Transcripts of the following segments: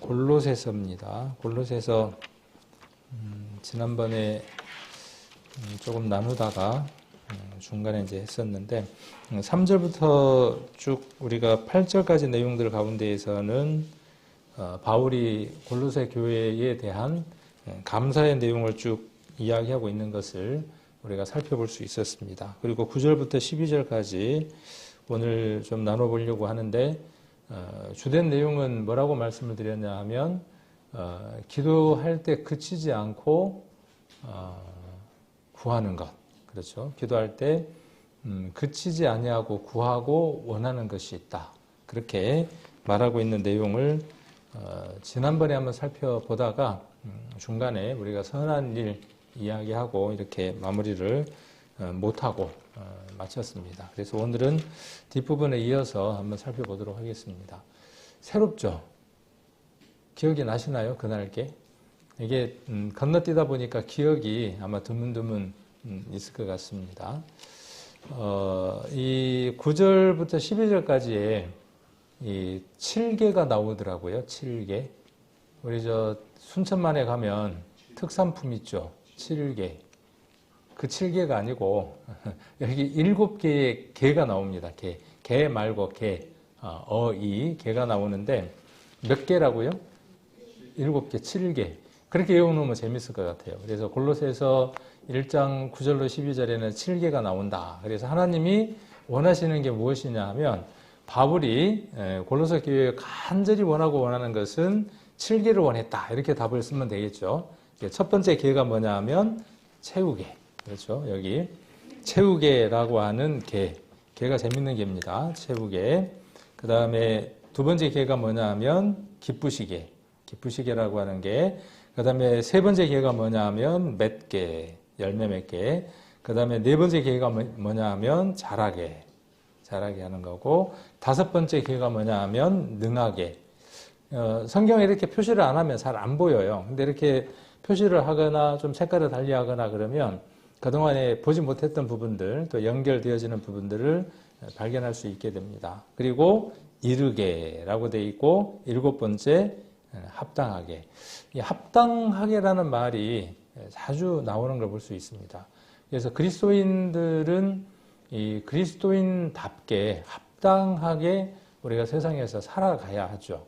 골로새서입니다. 골로새서 지난번에 조금 나누다가 중간에 이제 했었는데 3절부터 쭉 우리가 8절까지 내용들 가운데에서는 바울이 골로새 교회에 대한 감사의 내용을 쭉 이야기하고 있는 것을 우리가 살펴볼 수 있었습니다. 그리고 9절부터 12절까지 오늘 좀 나눠보려고 하는데 주된 내용은 뭐라고 말씀을 드렸냐 하면 기도할 때 그치지 않고 구하는 것. 그렇죠. 기도할 때 그치지 아니하고 구하고 원하는 것이 있다. 그렇게 말하고 있는 내용을 지난번에 한번 살펴보다가 중간에 우리가 선한 일 이야기하고 이렇게 마무리를 못하고 마쳤습니다. 그래서 오늘은 뒷부분에 이어서 한번 살펴보도록 하겠습니다. 새롭죠? 기억이 나시나요? 그날께? 이게 건너뛰다 보니까 기억이 아마 드문드문 있을 것 같습니다. 이 9절부터 12절까지에 이 7개가 나오더라고요. 7개. 우리 저 순천만에 가면 특산품 있죠. 7개. 그 7개가 아니고 여기 7개의 개가 나옵니다. 개 말고 개. 개가 나오는데 몇 개라고요? 7개, 7개. 그렇게 외워놓으면 재밌을 것 같아요. 그래서 골로새서 1장 9절로 12절에는 7개가 나온다. 그래서 하나님이 원하시는 게 무엇이냐 하면 바울이 골로새 교회에 간절히 원하는 것은 7개를 원했다. 이렇게 답을 쓰면 되겠죠. 첫 번째 개가 뭐냐 하면 채우개. 그렇죠. 여기 채우개라고 하는 개. 개가 재밌는 개입니다. 채우개. 그 다음에 두 번째 개가 뭐냐 하면 기쁘시개. 기쁘시개라고 하는 게. 그 다음에 세 번째 개가 뭐냐 하면 맺개. 열매 맺개. 그 다음에 네 번째 개가 뭐냐 하면 자라게. 자라게 하는 거고. 다섯 번째 개가 뭐냐 하면 능하게. 성경에 이렇게 표시를 안 하면 잘 안 보여요. 근데 이렇게 표시를 하거나 좀 색깔을 달리 하거나 그러면 그동안에 보지 못했던 부분들 또 연결되어지는 부분들을 발견할 수 있게 됩니다. 그리고 이르게라고 되어 있고 일곱 번째 합당하게. 이 합당하게라는 말이 자주 나오는 걸 볼 수 있습니다. 그래서 그리스도인들은 이 그리스도인답게 합당하게 우리가 세상에서 살아가야 하죠.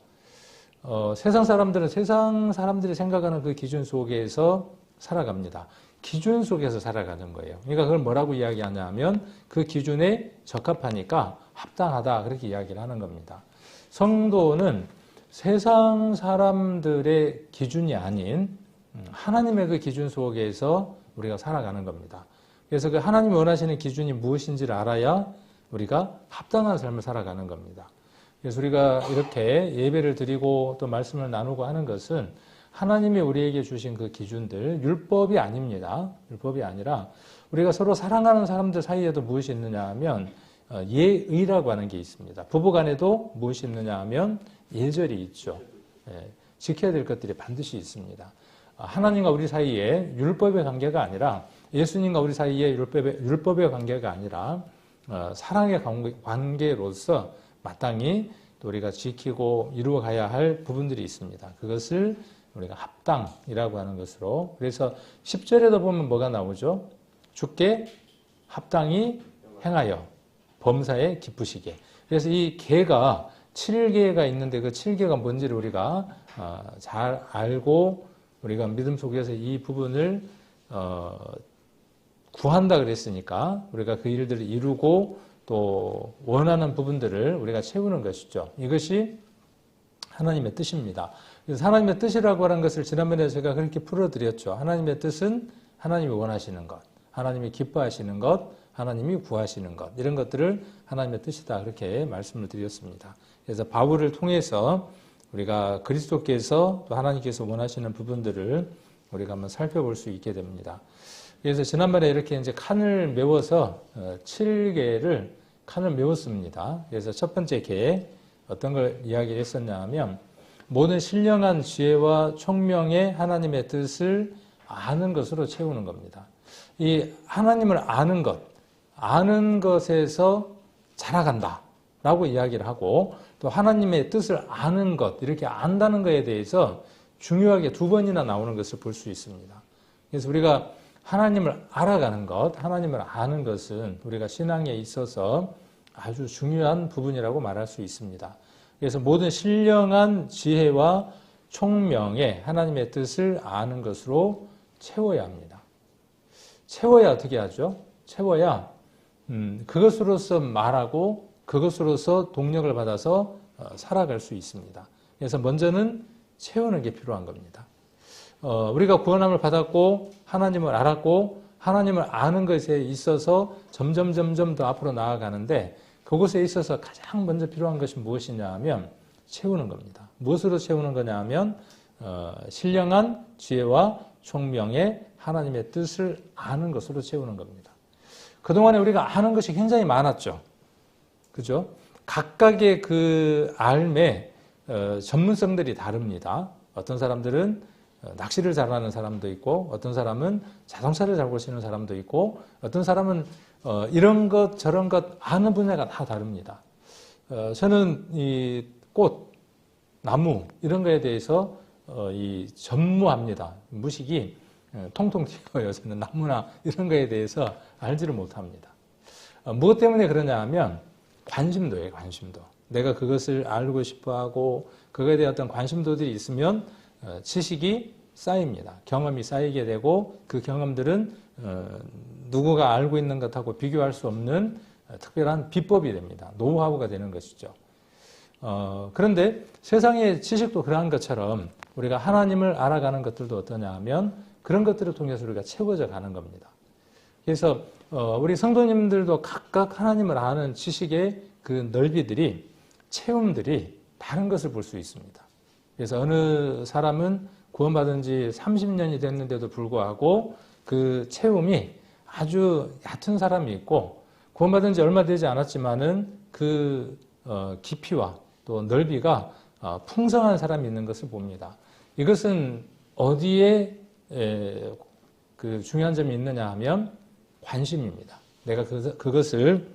세상 사람들은 세상 사람들이 생각하는 그 기준 속에서 살아갑니다. 기준 속에서 살아가는 거예요. 그러니까 그걸 뭐라고 이야기하냐 하면 그 기준에 적합하니까 합당하다 그렇게 이야기를 하는 겁니다. 성도는 세상 사람들의 기준이 아닌 하나님의 그 기준 속에서 우리가 살아가는 겁니다. 그래서 그 하나님이 원하시는 기준이 무엇인지를 알아야 우리가 합당한 삶을 살아가는 겁니다. 그래서 우리가 이렇게 예배를 드리고 또 말씀을 나누고 하는 것은 하나님이 우리에게 주신 그 기준들, 율법이 아닙니다. 율법이 아니라 우리가 서로 사랑하는 사람들 사이에도 무엇이 있느냐 하면 예의라고 하는 게 있습니다. 부부간에도 무엇이 있느냐 하면 예절이 있죠. 지켜야 될 것들이 반드시 있습니다. 하나님과 우리 사이에 율법의 관계가 아니라 예수님과 우리 사이에 율법의 관계가 아니라 사랑의 관계로서 마땅히 또 우리가 지키고 이루어가야 할 부분들이 있습니다. 그것을 우리가 합당이라고 하는 것으로. 그래서 10절에도 보면 뭐가 나오죠? 주께 합당히 행하여 범사에 기쁘시게. 그래서 이 개가 7개가 있는데 그 7개가 뭔지를 우리가 잘 알고 우리가 믿음 속에서 이 부분을 구한다 그랬으니까 우리가 그 일들을 이루고 또 원하는 부분들을 우리가 채우는 것이죠. 이것이 하나님의 뜻입니다. 그래서 하나님의 뜻이라고 하는 것을 지난번에 제가 그렇게 풀어드렸죠. 하나님의 뜻은 하나님이 원하시는 것, 하나님이 기뻐하시는 것, 하나님이 구하시는 것, 이런 것들을 하나님의 뜻이다 그렇게 말씀을 드렸습니다. 그래서 바울을 통해서 우리가 그리스도께서 또 하나님께서 원하시는 부분들을 우리가 한번 살펴볼 수 있게 됩니다. 그래서 지난번에 이렇게 이제 칸을 메워서 7개를 칸을 메웠습니다. 그래서 첫 번째 개 어떤 걸 이야기를 했었냐 하면 모든 신령한 지혜와 총명의 하나님의 뜻을 아는 것으로 채우는 겁니다. 이 하나님을 아는 것에서 자라간다. 라고 이야기를 하고 또 하나님의 뜻을 아는 것, 이렇게 안다는 것에 대해서 중요하게 두 번이나 나오는 것을 볼 수 있습니다. 그래서 우리가 하나님을 알아가는 것, 하나님을 아는 것은 우리가 신앙에 있어서 아주 중요한 부분이라고 말할 수 있습니다. 그래서 모든 신령한 지혜와 총명에 하나님의 뜻을 아는 것으로 채워야 합니다. 채워야 어떻게 하죠? 채워야 그것으로서 말하고 그것으로서 동력을 받아서 살아갈 수 있습니다. 그래서 먼저는 채우는 게 필요한 겁니다. 우리가 구원함을 받았고 하나님을 알았고 하나님을 아는 것에 있어서 점점 더 앞으로 나아가는데 그것에 있어서 가장 먼저 필요한 것이 무엇이냐 하면 채우는 겁니다. 무엇으로 채우는 거냐 하면 신령한 지혜와 총명에 하나님의 뜻을 아는 것으로 채우는 겁니다. 그동안에 우리가 아는 것이 굉장히 많았죠. 그죠? 각각의 그 알매 전문성들이 다릅니다. 어떤 사람들은 낚시를 잘하는 사람도 있고 어떤 사람은 자동차를 잘 고치는 사람도 있고 어떤 사람은 이런 것 저런 것 아는 분야가 다 다릅니다. 저는 이 꽃, 나무 이런 거에 대해서 전무합니다. 무식이 통통 튀어요. 저는 나무나 이런 거에 대해서 알지를 못합니다. 무엇 때문에 그러냐 하면 관심도예요. 관심도. 내가 그것을 알고 싶어하고 그거에 대한 어떤 관심도들이 있으면 지식이 쌓입니다. 경험이 쌓이게 되고 그 경험들은 누구가 알고 있는 것하고 비교할 수 없는 특별한 비법이 됩니다. 노하우가 되는 것이죠. 그런데 세상의 지식도 그러한 것처럼 우리가 하나님을 알아가는 것들도 어떠냐 하면 그런 것들을 통해서 우리가 채워져 가는 겁니다. 그래서 우리 성도님들도 각각 하나님을 아는 지식의 그 넓이들이 채움들이 다른 것을 볼 수 있습니다. 그래서 어느 사람은 구원받은 지 30년이 됐는데도 불구하고 그 채움이 아주 얕은 사람이 있고 구원받은 지 얼마 되지 않았지만은 그 깊이와 또 넓이가 풍성한 사람이 있는 것을 봅니다. 이것은 어디에 그 중요한 점이 있느냐 하면 관심입니다. 내가 그것을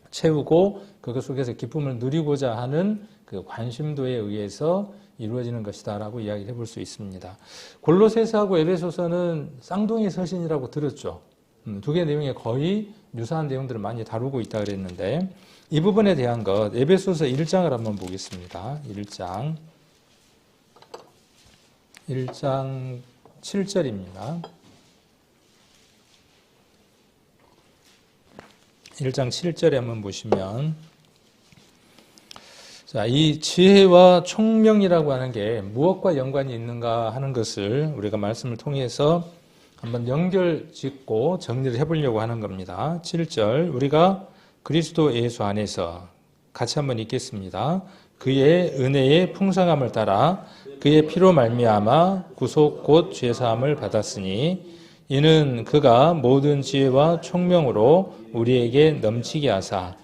채우고 그것 속에서 기쁨을 누리고자 하는 그 관심도에 의해서 이루어지는 것이다라고 이야기를 해볼 수 있습니다. 골로새서하고 에베소서는 쌍둥이 서신이라고 들었죠. 두 개의 내용에 거의 유사한 내용들을 많이 다루고 있다 그랬는데 이 부분에 대한 것 에베소서 1장을 한번 보겠습니다. 1장 7절입니다. 1장 7절에 한번 보시면 자, 이 지혜와 총명이라고 하는 게 무엇과 연관이 있는가 하는 것을 우리가 말씀을 통해서 한번 연결짓고 정리를 해보려고 하는 겁니다. 7절 우리가 그리스도 예수 안에서 같이 한번 읽겠습니다. 그의 은혜의 풍성함을 따라 그의 피로 말미암아 구속 곧 죄사함을 받았으니 이는 그가 모든 지혜와 총명으로 우리에게 넘치게 하사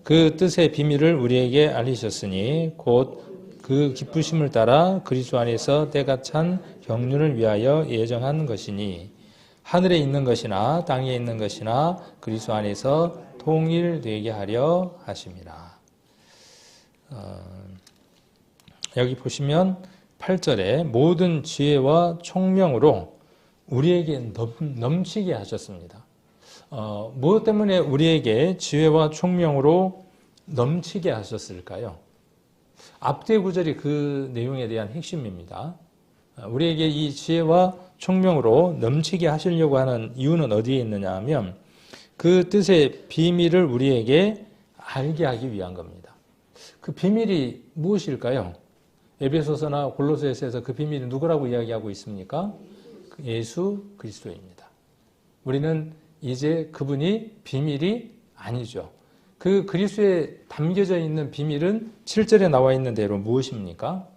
그 뜻의 비밀을 우리에게 알리셨으니 곧 그 기쁘심을 따라 그리스도 안에서 때가 찬 경륜을 위하여 예정한 것이니 하늘에 있는 것이나 땅에 있는 것이나 그리스도 안에서 통일되게 하려 하심이라. 여기 보시면 8절에 모든 지혜와 총명으로 우리에게 넘치게 하셨습니다. 무엇 때문에 우리에게 지혜와 총명으로 넘치게 하셨을까요? 앞뒤 구절이 그 내용에 대한 핵심입니다. 우리에게 이 지혜와 총명으로 넘치게 하시려고 하는 이유는 어디에 있느냐 하면 그 뜻의 비밀을 우리에게 알게 하기 위한 겁니다. 그 비밀이 무엇일까요? 에베소서나 골로새서에서 그 비밀이 누구라고 이야기하고 있습니까? 예수 그리스도입니다. 우리는 이제 그분이 비밀이 아니죠. 그 그리스도에 담겨져 있는 비밀은 7절에 나와 있는 대로 무엇입니까?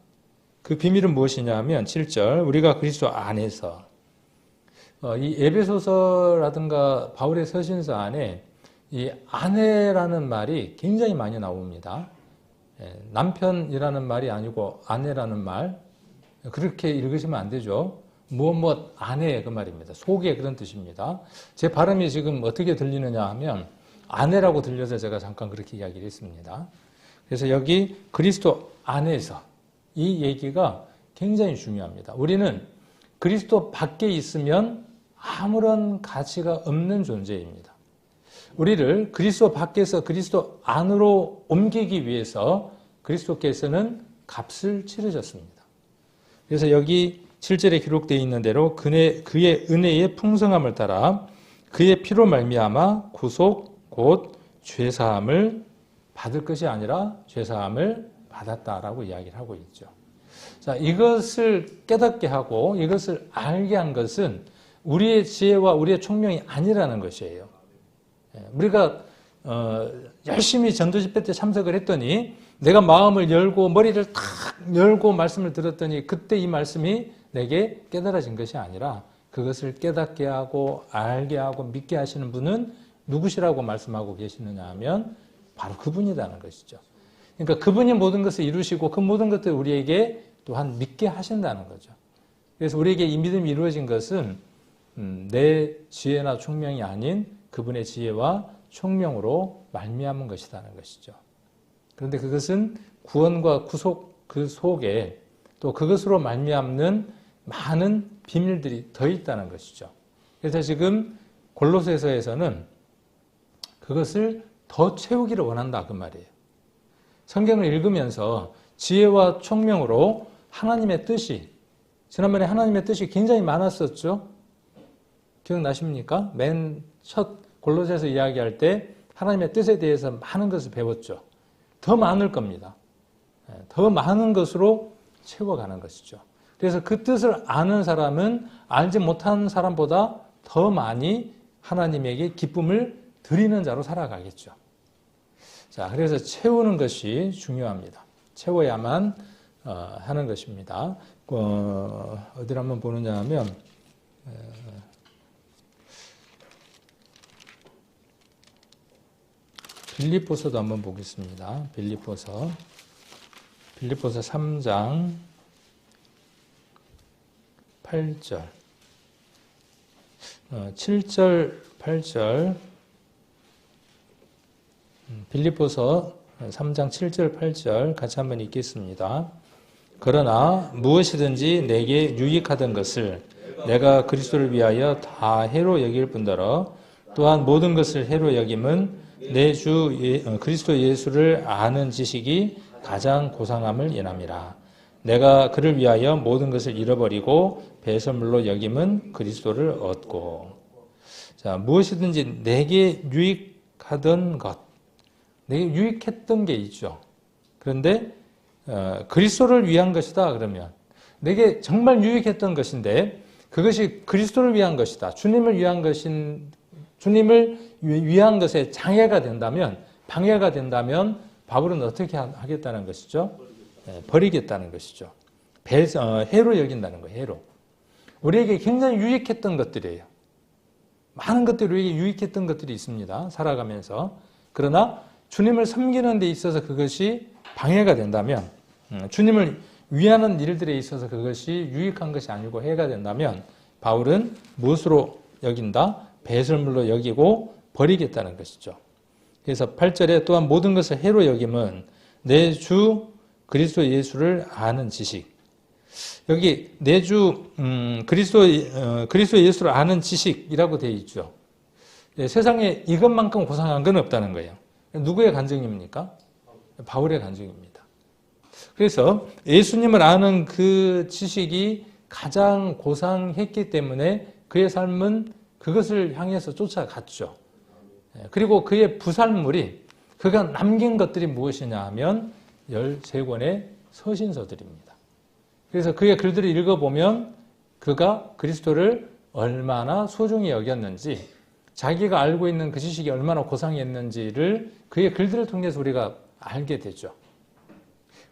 그 비밀은 무엇이냐 하면 7절 우리가 그리스도 안에서 이 에베소서라든가 바울의 서신서 안에 이 아내라는 말이 굉장히 많이 나옵니다. 남편이라는 말이 아니고 아내라는 말 그렇게 읽으시면 안 되죠. 무엇 아내 그 말입니다. 속에 그런 뜻입니다. 제 발음이 지금 어떻게 들리느냐 하면 아내라고 들려서 제가 잠깐 그렇게 이야기를 했습니다. 그래서 여기 그리스도 안에서 이 얘기가 굉장히 중요합니다. 우리는 그리스도 밖에 있으면 아무런 가치가 없는 존재입니다. 우리를 그리스도 밖에서 그리스도 안으로 옮기기 위해서 그리스도께서는 값을 치르셨습니다. 그래서 여기 7절에 기록되어 있는 대로 그의 은혜의 풍성함을 따라 그의 피로 말미암아 구속 곧 죄사함을 받을 것이 아니라 죄사함을 받았다라고 이야기를 하고 있죠. 자, 이것을 깨닫게 하고 이것을 알게 한 것은 우리의 지혜와 우리의 총명이 아니라는 것이에요. 우리가 열심히 전도집회 때 참석을 했더니 내가 마음을 열고 머리를 탁 열고 말씀을 들었더니 그때 이 말씀이 내게 깨달아진 것이 아니라 그것을 깨닫게 하고 알게 하고 믿게 하시는 분은 누구시라고 말씀하고 계시느냐 하면 바로 그분이라는 것이죠. 그러니까 그분이 모든 것을 이루시고 그 모든 것들을 우리에게 또한 믿게 하신다는 거죠. 그래서 우리에게 이 믿음이 이루어진 것은 내 지혜나 총명이 아닌 그분의 지혜와 총명으로 말미암은 것이라는 것이죠. 그런데 그것은 구원과 구속 그 속에 또 그것으로 말미암는 많은 비밀들이 더 있다는 것이죠. 그래서 지금 골로새서에서는 그것을 더 채우기를 원한다 그 말이에요. 성경을 읽으면서 지혜와 총명으로 하나님의 뜻이 지난번에 하나님의 뜻이 굉장히 많았었죠. 기억나십니까? 맨 첫 골로새서 이야기할 때 하나님의 뜻에 대해서 많은 것을 배웠죠. 더 많을 겁니다. 더 많은 것으로 채워가는 것이죠. 그래서 그 뜻을 아는 사람은 알지 못한 사람보다 더 많이 하나님에게 기쁨을 드리는 자로 살아가겠죠. 자, 그래서 채우는 것이 중요합니다. 채워야만 하는 것입니다. 어디를 한번 보느냐 하면 빌립보서도 한번 보겠습니다. 빌립보서 3장 8절 7절 8절 빌립보서 3장 7절 8절 같이 한번 읽겠습니다. 그러나 무엇이든지 내게 유익하던 것을 내가 그리스도를 위하여 다 해로 여길 뿐더러 또한 모든 것을 해로 여김은 내 주 그리스도 예수를 아는 지식이 가장 고상함을 인함이라. 내가 그를 위하여 모든 것을 잃어버리고 배설물로 여김은 그리스도를 얻고. 자, 무엇이든지 내게 유익하던 것, 내게 유익했던 게 있죠. 그런데 그리스도를 위한 것이다 그러면 내게 정말 유익했던 것인데 그것이 그리스도를 위한 것이다. 주님을 위한 것에 장애가 된다면, 방해가 된다면 바울은 어떻게 하겠다는 것이죠? 버리겠다는 것이죠. 해로 여긴다는 거예요. 해로. 우리에게 굉장히 유익했던 것들이에요. 많은 것들이 우리에게 유익했던 것들이 있습니다. 살아가면서. 그러나 주님을 섬기는 데 있어서 그것이 방해가 된다면, 주님을 위하는 일들에 있어서 그것이 유익한 것이 아니고 해가 된다면 바울은 무엇으로 여긴다? 배설물로 여기고 버리겠다는 것이죠. 그래서 8절에 또한 모든 것을 해로 여김은 내 주 그리스도 예수를 아는 지식. 여기 내 주 그리스도 예수를 아는 지식이라고 되어 있죠. 세상에 이것만큼 고상한 건 없다는 거예요. 누구의 간증입니까? 바울의 간증입니다. 그래서 예수님을 아는 그 지식이 가장 고상했기 때문에 그의 삶은 그것을 향해서 쫓아갔죠. 그리고 그의 부산물이 그가 남긴 것들이 무엇이냐 하면 13권의 서신서들입니다. 그래서 그의 글들을 읽어보면 그가 그리스도를 얼마나 소중히 여겼는지 자기가 알고 있는 그 지식이 얼마나 고상했는지를 그의 글들을 통해서 우리가 알게 되죠.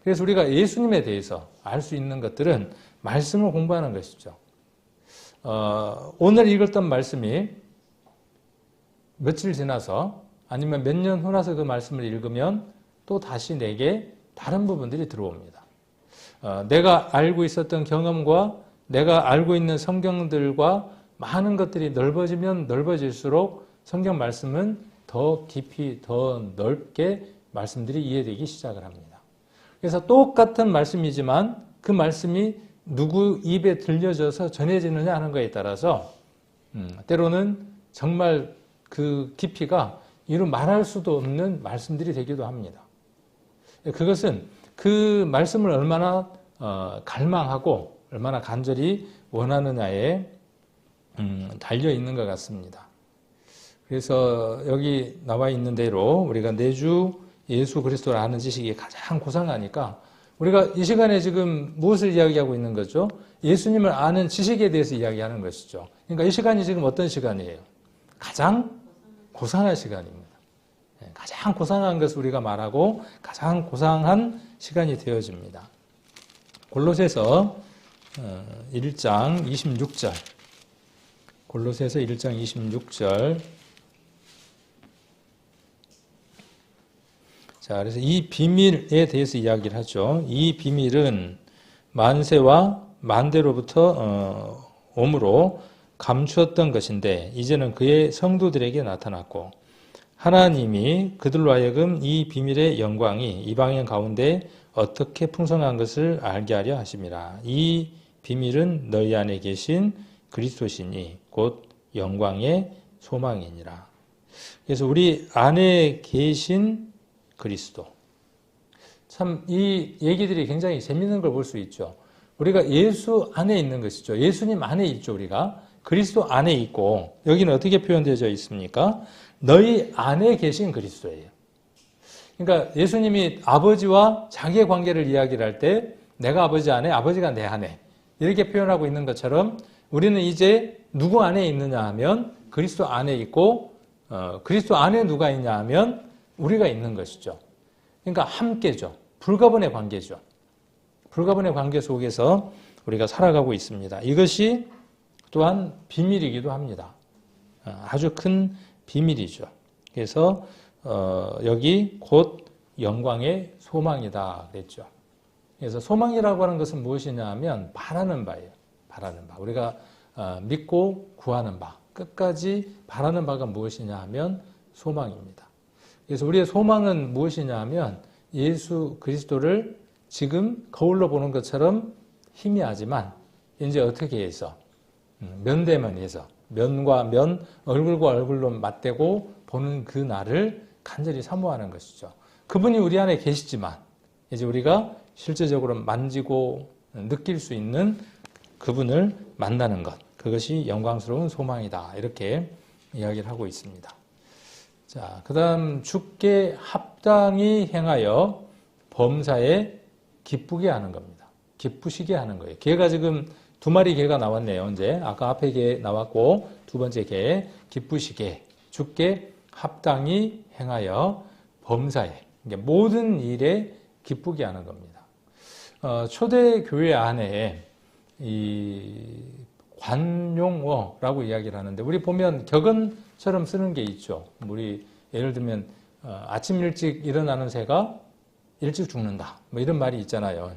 그래서 우리가 예수님에 대해서 알 수 있는 것들은 말씀을 공부하는 것이죠. 오늘 읽었던 말씀이 며칠 지나서 아니면 몇 년 후나서 그 말씀을 읽으면 또 다시 내게 다른 부분들이 들어옵니다. 내가 알고 있었던 경험과 내가 알고 있는 성경들과 많은 것들이 넓어지면 넓어질수록 성경 말씀은 더 깊이 더 넓게 말씀들이 이해되기 시작을 합니다. 그래서 똑같은 말씀이지만 그 말씀이 누구 입에 들려져서 전해지느냐 하는 것에 따라서 때로는 정말 그 깊이가 이루 말할 수도 없는 말씀들이 되기도 합니다. 그것은 그 말씀을 얼마나 갈망하고 얼마나 간절히 원하느냐에 달려 있는 것 같습니다. 그래서 여기 나와 있는 대로 우리가 내주 예수 그리스도를 아는 지식이 가장 고상하니까 우리가 이 시간에 지금 무엇을 이야기하고 있는 거죠? 예수님을 아는 지식에 대해서 이야기하는 것이죠. 그러니까 이 시간이 지금 어떤 시간이에요? 가장 고상한 시간입니다. 가장 고상한 것을 우리가 말하고 가장 고상한 시간이 되어집니다. 골로새서 1장 26절. 골로새서 1장 26절. 자, 그래서 이 비밀에 대해서 이야기를 하죠. 이 비밀은 만세와 만대로부터 오므로 감추었던 것인데 이제는 그의 성도들에게 나타났고 하나님이 그들로 하여금 이 비밀의 영광이 이방인 가운데 어떻게 풍성한 것을 알게 하려 하심이라. 이 비밀은 너희 안에 계신 그리스도시니 곧 영광의 소망이니라. 그래서 우리 안에 계신 그리스도. 참 이 얘기들이 굉장히 재밌는 걸 볼 수 있죠. 우리가 예수 안에 있는 것이죠. 예수님 안에 있죠. 우리가 그리스도 안에 있고 여기는 어떻게 표현되어 있습니까? 너희 안에 계신 그리스도예요. 그러니까 예수님이 아버지와 자기의 관계를 이야기를 할 때 내가 아버지 안에, 아버지가 내 안에 이렇게 표현하고 있는 것처럼 우리는 이제 누구 안에 있느냐 하면 그리스도 안에 있고 그리스도 안에 누가 있냐 하면 우리가 있는 것이죠. 그러니까 함께죠. 불가분의 관계죠. 불가분의 관계 속에서 우리가 살아가고 있습니다. 이것이 또한 비밀이기도 합니다. 아주 큰 비밀이죠. 그래서 여기 곧 영광의 소망이다 그랬죠. 그래서 소망이라고 하는 것은 무엇이냐 하면 바라는 바예요. 바라는 바. 우리가 믿고 구하는 바. 끝까지 바라는 바가 무엇이냐 하면 소망입니다. 그래서 우리의 소망은 무엇이냐 하면 예수 그리스도를 지금 거울로 보는 것처럼 희미하지만 이제 어떻게 해서 면대면 해서 면과 면, 얼굴과 얼굴로 맞대고 보는 그 날을 간절히 사모하는 것이죠. 그분이 우리 안에 계시지만 이제 우리가 실제적으로 만지고 느낄 수 있는 그분을 만나는 것. 그것이 영광스러운 소망이다. 이렇게 이야기를 하고 있습니다. 자, 그 다음 주께 합당히 행하여 범사에 기쁘게 하는 겁니다. 기쁘시게 하는 거예요. 개가 지금 두 마리 개가 나왔네요. 이제 아까 앞에 개 나왔고 두 번째 개 기쁘시게 주께 합당히 행하여 범사에 그러니까 모든 일에 기쁘게 하는 겁니다. 초대 교회 안에 이 관용어라고 이야기를 하는데 우리 보면 격언처럼 쓰는 게 있죠. 우리 예를 들면 아침 일찍 일어나는 새가 일찍 죽는다. 뭐 이런 말이 있잖아요.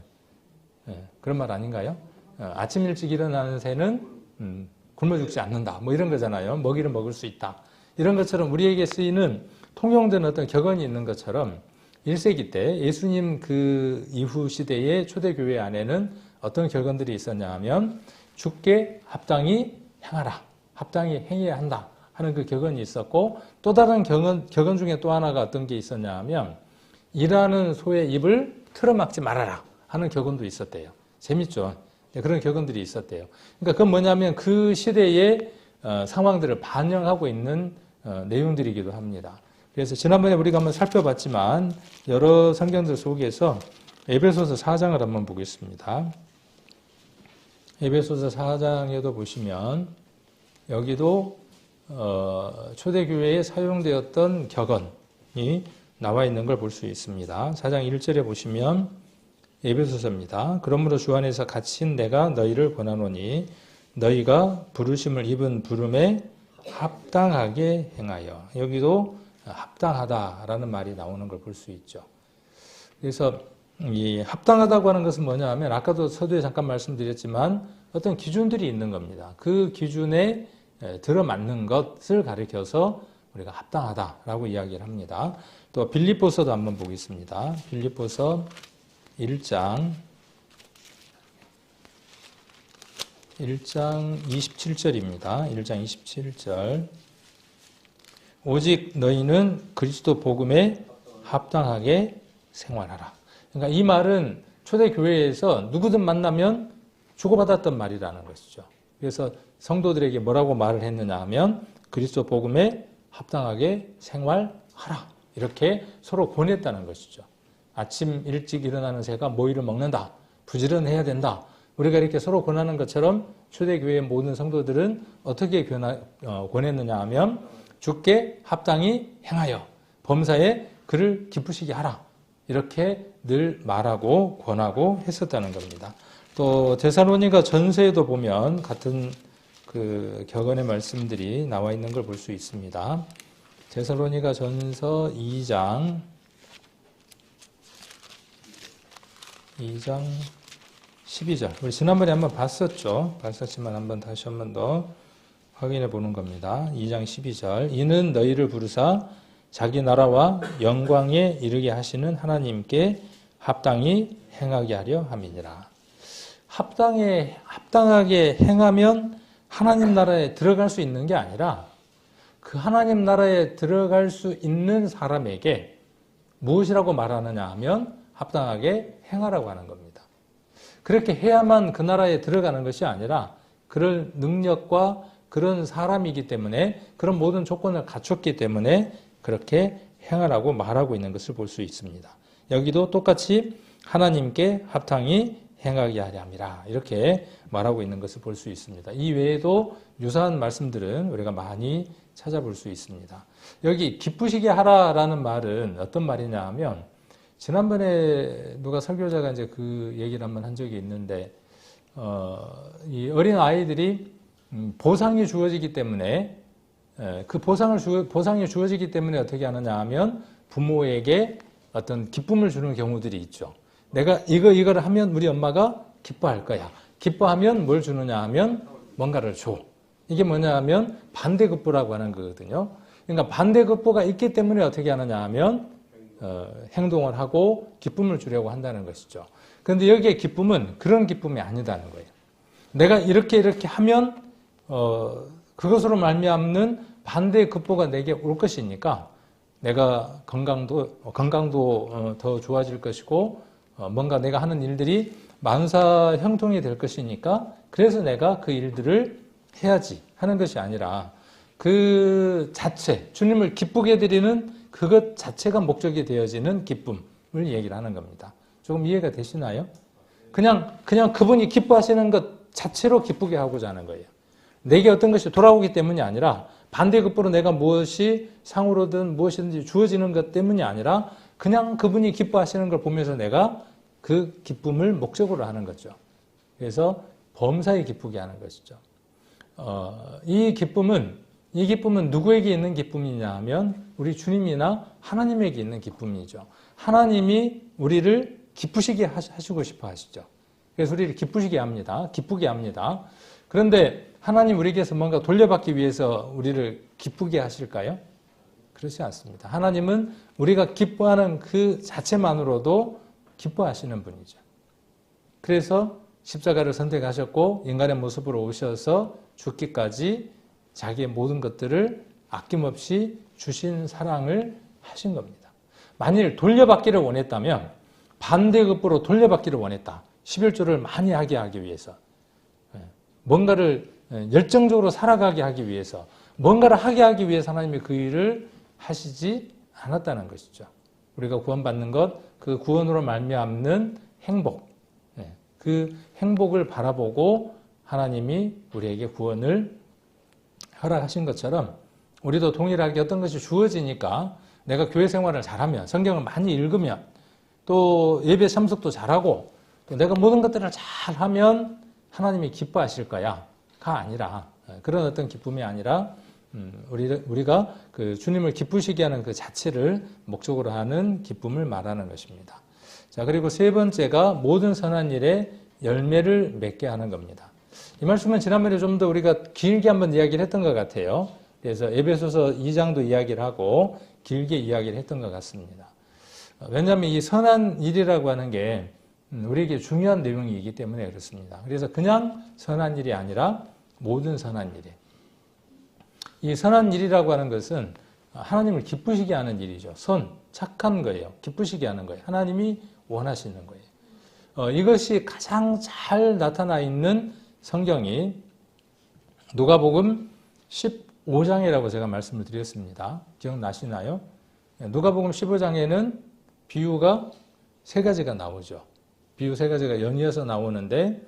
그런 말 아닌가요? 아침 일찍 일어나는 새는 굶어 죽지 않는다. 뭐 이런 거잖아요. 먹이를 먹을 수 있다. 이런 것처럼 우리에게 쓰이는 통용된 어떤 격언이 있는 것처럼 1세기 때 예수님 그 이후 시대의 초대교회 안에는 어떤 격언들이 있었냐 하면 주께 합당히 행하라. 합당히 행해야 한다 하는 그 격언이 있었고 또 다른 격언 중에 또 하나가 어떤 게 있었냐 하면 일하는 소의 입을 틀어막지 말아라 하는 격언도 있었대요. 재밌죠? 그런 격언들이 있었대요. 그러니까 그건 뭐냐면 그 시대의 상황들을 반영하고 있는 내용들이기도 합니다. 그래서 지난번에 우리가 한번 살펴봤지만 여러 성경들 속에서 에베소서 4장을 한번 보겠습니다. 에베소서 4장에도 보시면 여기도 초대교회에 사용되었던 격언이 나와 있는 걸 볼 수 있습니다. 4장 1절에 보시면 에베소서입니다. 그러므로 주 안에서 갇힌 내가 너희를 권하노니 너희가 부르심을 입은 부름에 합당하게 행하여 여기도 합당하다라는 말이 나오는 걸 볼 수 있죠. 그래서 이 합당하다고 하는 것은 뭐냐 하면 아까도 서두에 잠깐 말씀드렸지만 어떤 기준들이 있는 겁니다. 그 기준에 들어맞는 것을 가리켜서 우리가 합당하다라고 이야기를 합니다. 또 빌립보서도 한번 보겠습니다. 빌립보서 1장 27절입니다. 1장 27절. 오직 너희는 그리스도 복음에 합당하게 생활하라. 그러니까 이 말은 초대교회에서 누구든 만나면 주고받았던 말이라는 것이죠. 그래서 성도들에게 뭐라고 말을 했느냐 하면 그리스도 복음에 합당하게 생활하라. 이렇게 서로 권했다는 것이죠. 아침 일찍 일어나는 새가 모이를 먹는다. 부지런해야 된다. 우리가 이렇게 서로 권하는 것처럼 초대교회의 모든 성도들은 어떻게 권했느냐 하면 주께 합당히 행하여 범사에 그를 기쁘시게 하라. 이렇게 늘 말하고 권하고 했었다는 겁니다. 또 데살로니가 전서에도 보면 같은 그 격언의 말씀들이 나와 있는 걸 볼 수 있습니다. 데살로니가 전서 2장 12절. 우리 지난번에 한번 봤었지만 한번 다시 한번 더 확인해 보는 겁니다. 2장 12절. 이는 너희를 부르사 자기 나라와 영광에 이르게 하시는 하나님께 합당히 행하게 하려 함이니라. 합당하게 행하면 하나님 나라에 들어갈 수 있는 게 아니라 그 하나님 나라에 들어갈 수 있는 사람에게 무엇이라고 말하느냐 하면 합당하게 행하라고 하는 겁니다. 그렇게 해야만 그 나라에 들어가는 것이 아니라 그런 능력과 그런 사람이기 때문에 그런 모든 조건을 갖췄기 때문에 그렇게 행하라고 말하고 있는 것을 볼 수 있습니다. 여기도 똑같이 하나님께 합당히 행하게 하려 함이라 이렇게 말하고 있는 것을 볼 수 있습니다. 이 외에도 유사한 말씀들은 우리가 많이 찾아볼 수 있습니다. 여기 기쁘시게 하라라는 말은 어떤 말이냐 하면 지난번에 누가 설교자가 이제 그 얘기를 한번 한 적이 있는데 이 어린 아이들이 보상이 주어지기 때문에 그 보상이 주어지기 때문에 어떻게 하느냐 하면 부모에게 어떤 기쁨을 주는 경우들이 있죠. 내가 이거를 하면 우리 엄마가 기뻐할 거야. 기뻐하면 뭘 주느냐 하면 뭔가를 줘. 이게 뭐냐 하면 반대급부라고 하는 거거든요. 그러니까 반대급부가 있기 때문에 어떻게 하느냐 하면 행동을 하고 기쁨을 주려고 한다는 것이죠. 그런데 여기에 기쁨은 그런 기쁨이 아니다는 거예요. 내가 이렇게 하면 그것으로 말미암는 반대급부가 내게 올 것이니까 내가 건강도 더 좋아질 것이고 뭔가 내가 하는 일들이 만사 형통이 될 것이니까 그래서 내가 그 일들을 해야지 하는 것이 아니라 그 자체, 주님을 기쁘게 해드리는 그것 자체가 목적이 되어지는 기쁨을 얘기를 하는 겁니다. 조금 이해가 되시나요? 그냥 그분이 기뻐하시는 것 자체로 기쁘게 하고자 하는 거예요. 내게 어떤 것이 돌아오기 때문이 아니라 반대급부로 내가 무엇이 상으로든 무엇이든지 주어지는 것 때문이 아니라 그냥 그분이 기뻐하시는 걸 보면서 내가 그 기쁨을 목적으로 하는 거죠. 그래서 범사에 기쁘게 하는 것이죠. 이 기쁨은 누구에게 있는 기쁨이냐 하면 우리 주님이나 하나님에게 있는 기쁨이죠. 하나님이 우리를 기쁘시게 하시고 싶어 하시죠. 그래서 우리를 기쁘게 합니다. 그런데 하나님 우리에게서 뭔가 돌려받기 위해서 우리를 기쁘게 하실까요? 그렇지 않습니다. 하나님은 우리가 기뻐하는 그 자체만으로도 기뻐하시는 분이죠. 그래서 십자가를 선택하셨고 인간의 모습으로 오셔서 죽기까지 자기의 모든 것들을 아낌없이 주신 사랑을 하신 겁니다. 만일 돌려받기를 원했다면 반대급부로 돌려받기를 원했다. 11조를 많이 하게 하기 위해서 뭔가를 열정적으로 살아가게 하기 위해서 뭔가를 하게 하기 위해서 하나님이 그 일을 하시지 않았다는 것이죠. 우리가 구원받는 것, 그 구원으로 말미암는 행복, 그 행복을 바라보고 하나님이 우리에게 구원을 허락하신 것처럼 우리도 동일하게 어떤 것이 주어지니까 내가 교회 생활을 잘하면, 성경을 많이 읽으면, 또 예배 참석도 잘하고, 또 내가 모든 것들을 잘하면 하나님이 기뻐하실 거야가 아니라, 그런 어떤 기쁨이 아니라 우리가 그 주님을 기쁘시게 하는 그 자체를 목적으로 하는 기쁨을 말하는 것입니다. 자, 그리고 세 번째가 모든 선한 일에 열매를 맺게 하는 겁니다. 이 말씀은 지난번에 좀 더 우리가 길게 한번 이야기를 했던 것 같아요. 그래서 에베소서 2장도 이야기를 하고 길게 이야기를 했던 것 같습니다. 왜냐하면 이 선한 일이라고 하는 게 우리에게 중요한 내용이기 때문에 그렇습니다. 그래서 그냥 선한 일이 아니라 모든 선한 일에. 이 선한 일이라고 하는 것은 하나님을 기쁘시게 하는 일이죠. 착한 거예요. 기쁘시게 하는 거예요. 하나님이 원하시는 거예요. 이것이 가장 잘 나타나 있는 성경이 누가복음 15장이라고 제가 말씀을 드렸습니다. 기억나시나요? 누가복음 15장에는 비유가 3가지가 나오죠. 비유 3가지가 연이어서 나오는데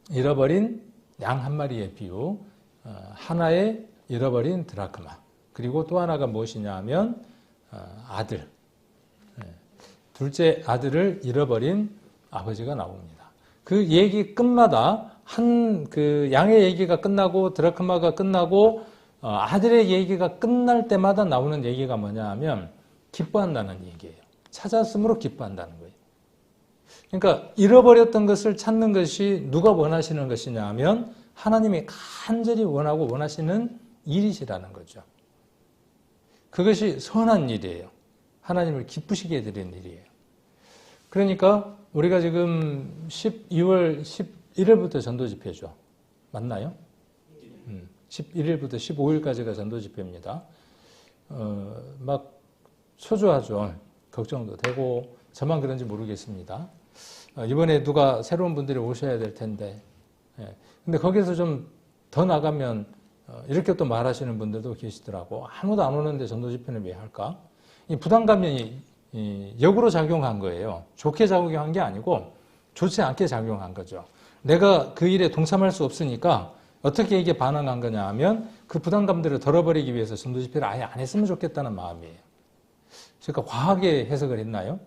잃어버린 양 한 마리의 비유, 하나의 잃어버린 드라크마, 그리고 또 하나가 무엇이냐 하면 아들, 둘째 아들을 잃어버린 아버지가 나옵니다. 그 얘기 끝마다 그 양의 얘기가 끝나고 드라크마가 끝나고 아들의 얘기가 끝날 때마다 나오는 얘기가 뭐냐 하면 기뻐한다는 얘기예요. 찾았으므로 기뻐한다는 거예요. 그러니까 잃어버렸던 것을 찾는 것이 누가 원하시는 것이냐 하면 하나님이 간절히 원하고 원하시는 일이시라는 거죠. 그것이 선한 일이에요. 하나님을 기쁘시게 해드리는 일이에요. 그러니까 우리가 지금 12월 11일부터 전도 집회죠. 맞나요? 11일부터 15일까지가 전도 집회입니다. 막 초조하죠. 걱정도 되고 저만 그런지 모르겠습니다. 이번에 누가 새로운 분들이 오셔야 될 텐데 근데 거기서 좀 더 나가면 이렇게 또 말하시는 분들도 계시더라고. 아무도 안 오는데 전도 집회는 왜 할까? 이 부담감이 역으로 작용한 거예요. 좋게 작용한 게 아니고 좋지 않게 작용한 거죠. 내가 그 일에 동참할 수 없으니까 어떻게 이게 반응한 거냐 하면 그 부담감들을 덜어버리기 위해서 전도 집회를 아예 안 했으면 좋겠다는 마음이에요. 제가 과하게 해석을 했나요?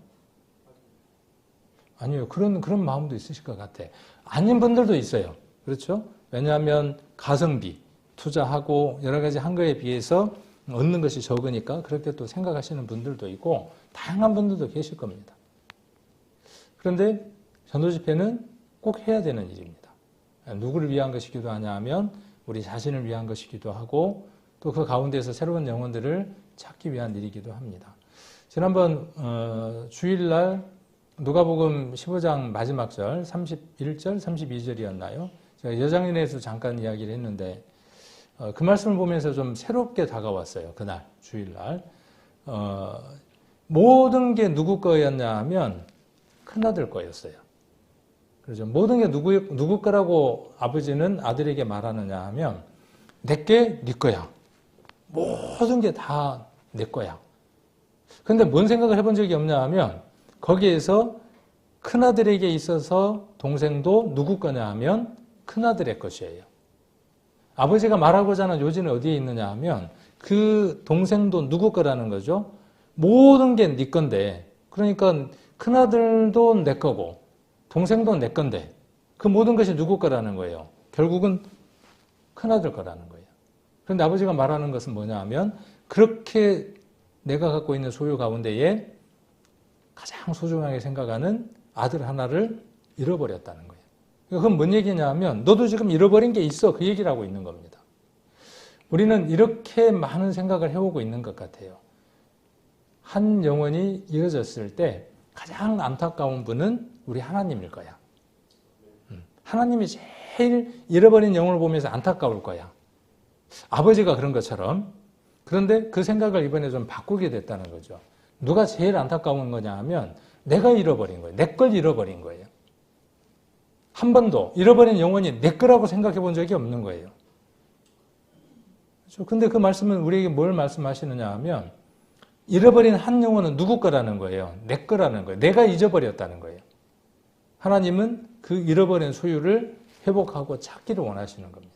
아니요. 그런 마음도 있으실 것 같아. 아닌 분들도 있어요. 그렇죠? 왜냐하면 가성비, 투자하고 여러 가지 한 거에 비해서 얻는 것이 적으니까 그렇게 또 생각하시는 분들도 있고 다양한 분들도 계실 겁니다. 그런데 전도 집회는 꼭 해야 되는 일입니다. 누구를 위한 것이기도 하냐 하면 우리 자신을 위한 것이기도 하고 또 그 가운데서 새로운 영혼들을 찾기 위한 일이기도 합니다. 지난번 주일날 누가복음 15장 마지막 절 31절, 32절이었나요? 제가 여장인에서 잠깐 이야기를 했는데 그 말씀을 보면서 좀 새롭게 다가왔어요. 그날 주일날 모든 게 누구 거였냐 하면 큰아들 거였어요. 그렇죠. 모든 게 누구 거라고 아버지는 아들에게 말하느냐 하면 내게 네 거야. 모든 게 다 내 거야. 근데 뭔 생각을 해본 적이 없냐 하면 거기에서 큰아들에게 있어서 동생도 누구 거냐 하면 큰아들의 것이에요. 아버지가 말하고자 하는 요지는 어디에 있느냐 하면 그 동생도 누구 거라는 거죠. 모든 게 네 건데 그러니까 큰아들도 내 거고 동생도 내 건데 그 모든 것이 누구 거라는 거예요. 결국은 큰아들 거라는 거예요. 그런데 아버지가 말하는 것은 뭐냐 하면 그렇게 내가 갖고 있는 소유 가운데에 가장 소중하게 생각하는 아들 하나를 잃어버렸다는 거예요. 그건 뭔 얘기냐 하면 너도 지금 잃어버린 게 있어. 그 얘기를 하고 있는 겁니다. 우리는 이렇게 많은 생각을 해오고 있는 것 같아요. 한 영혼이 이어졌을 때 가장 안타까운 분은 우리 하나님일 거야. 하나님이 제일 잃어버린 영혼을 보면서 안타까울 거야. 아버지가 그런 것처럼. 그런데 그 생각을 이번에 좀 바꾸게 됐다는 거죠. 누가 제일 안타까운 거냐 하면 내가 잃어버린 거예요. 내 걸 잃어버린 거예요. 한 번도 잃어버린 영혼이 내 거라고 생각해 본 적이 없는 거예요. 그렇죠? 근데 그 말씀은 우리에게 뭘 말씀하시느냐 하면 잃어버린 한 영혼은 누구 거라는 거예요. 내 거라는 거예요. 내가 잊어버렸다는 거예요. 하나님은 그 잃어버린 소유를 회복하고 찾기를 원하시는 겁니다.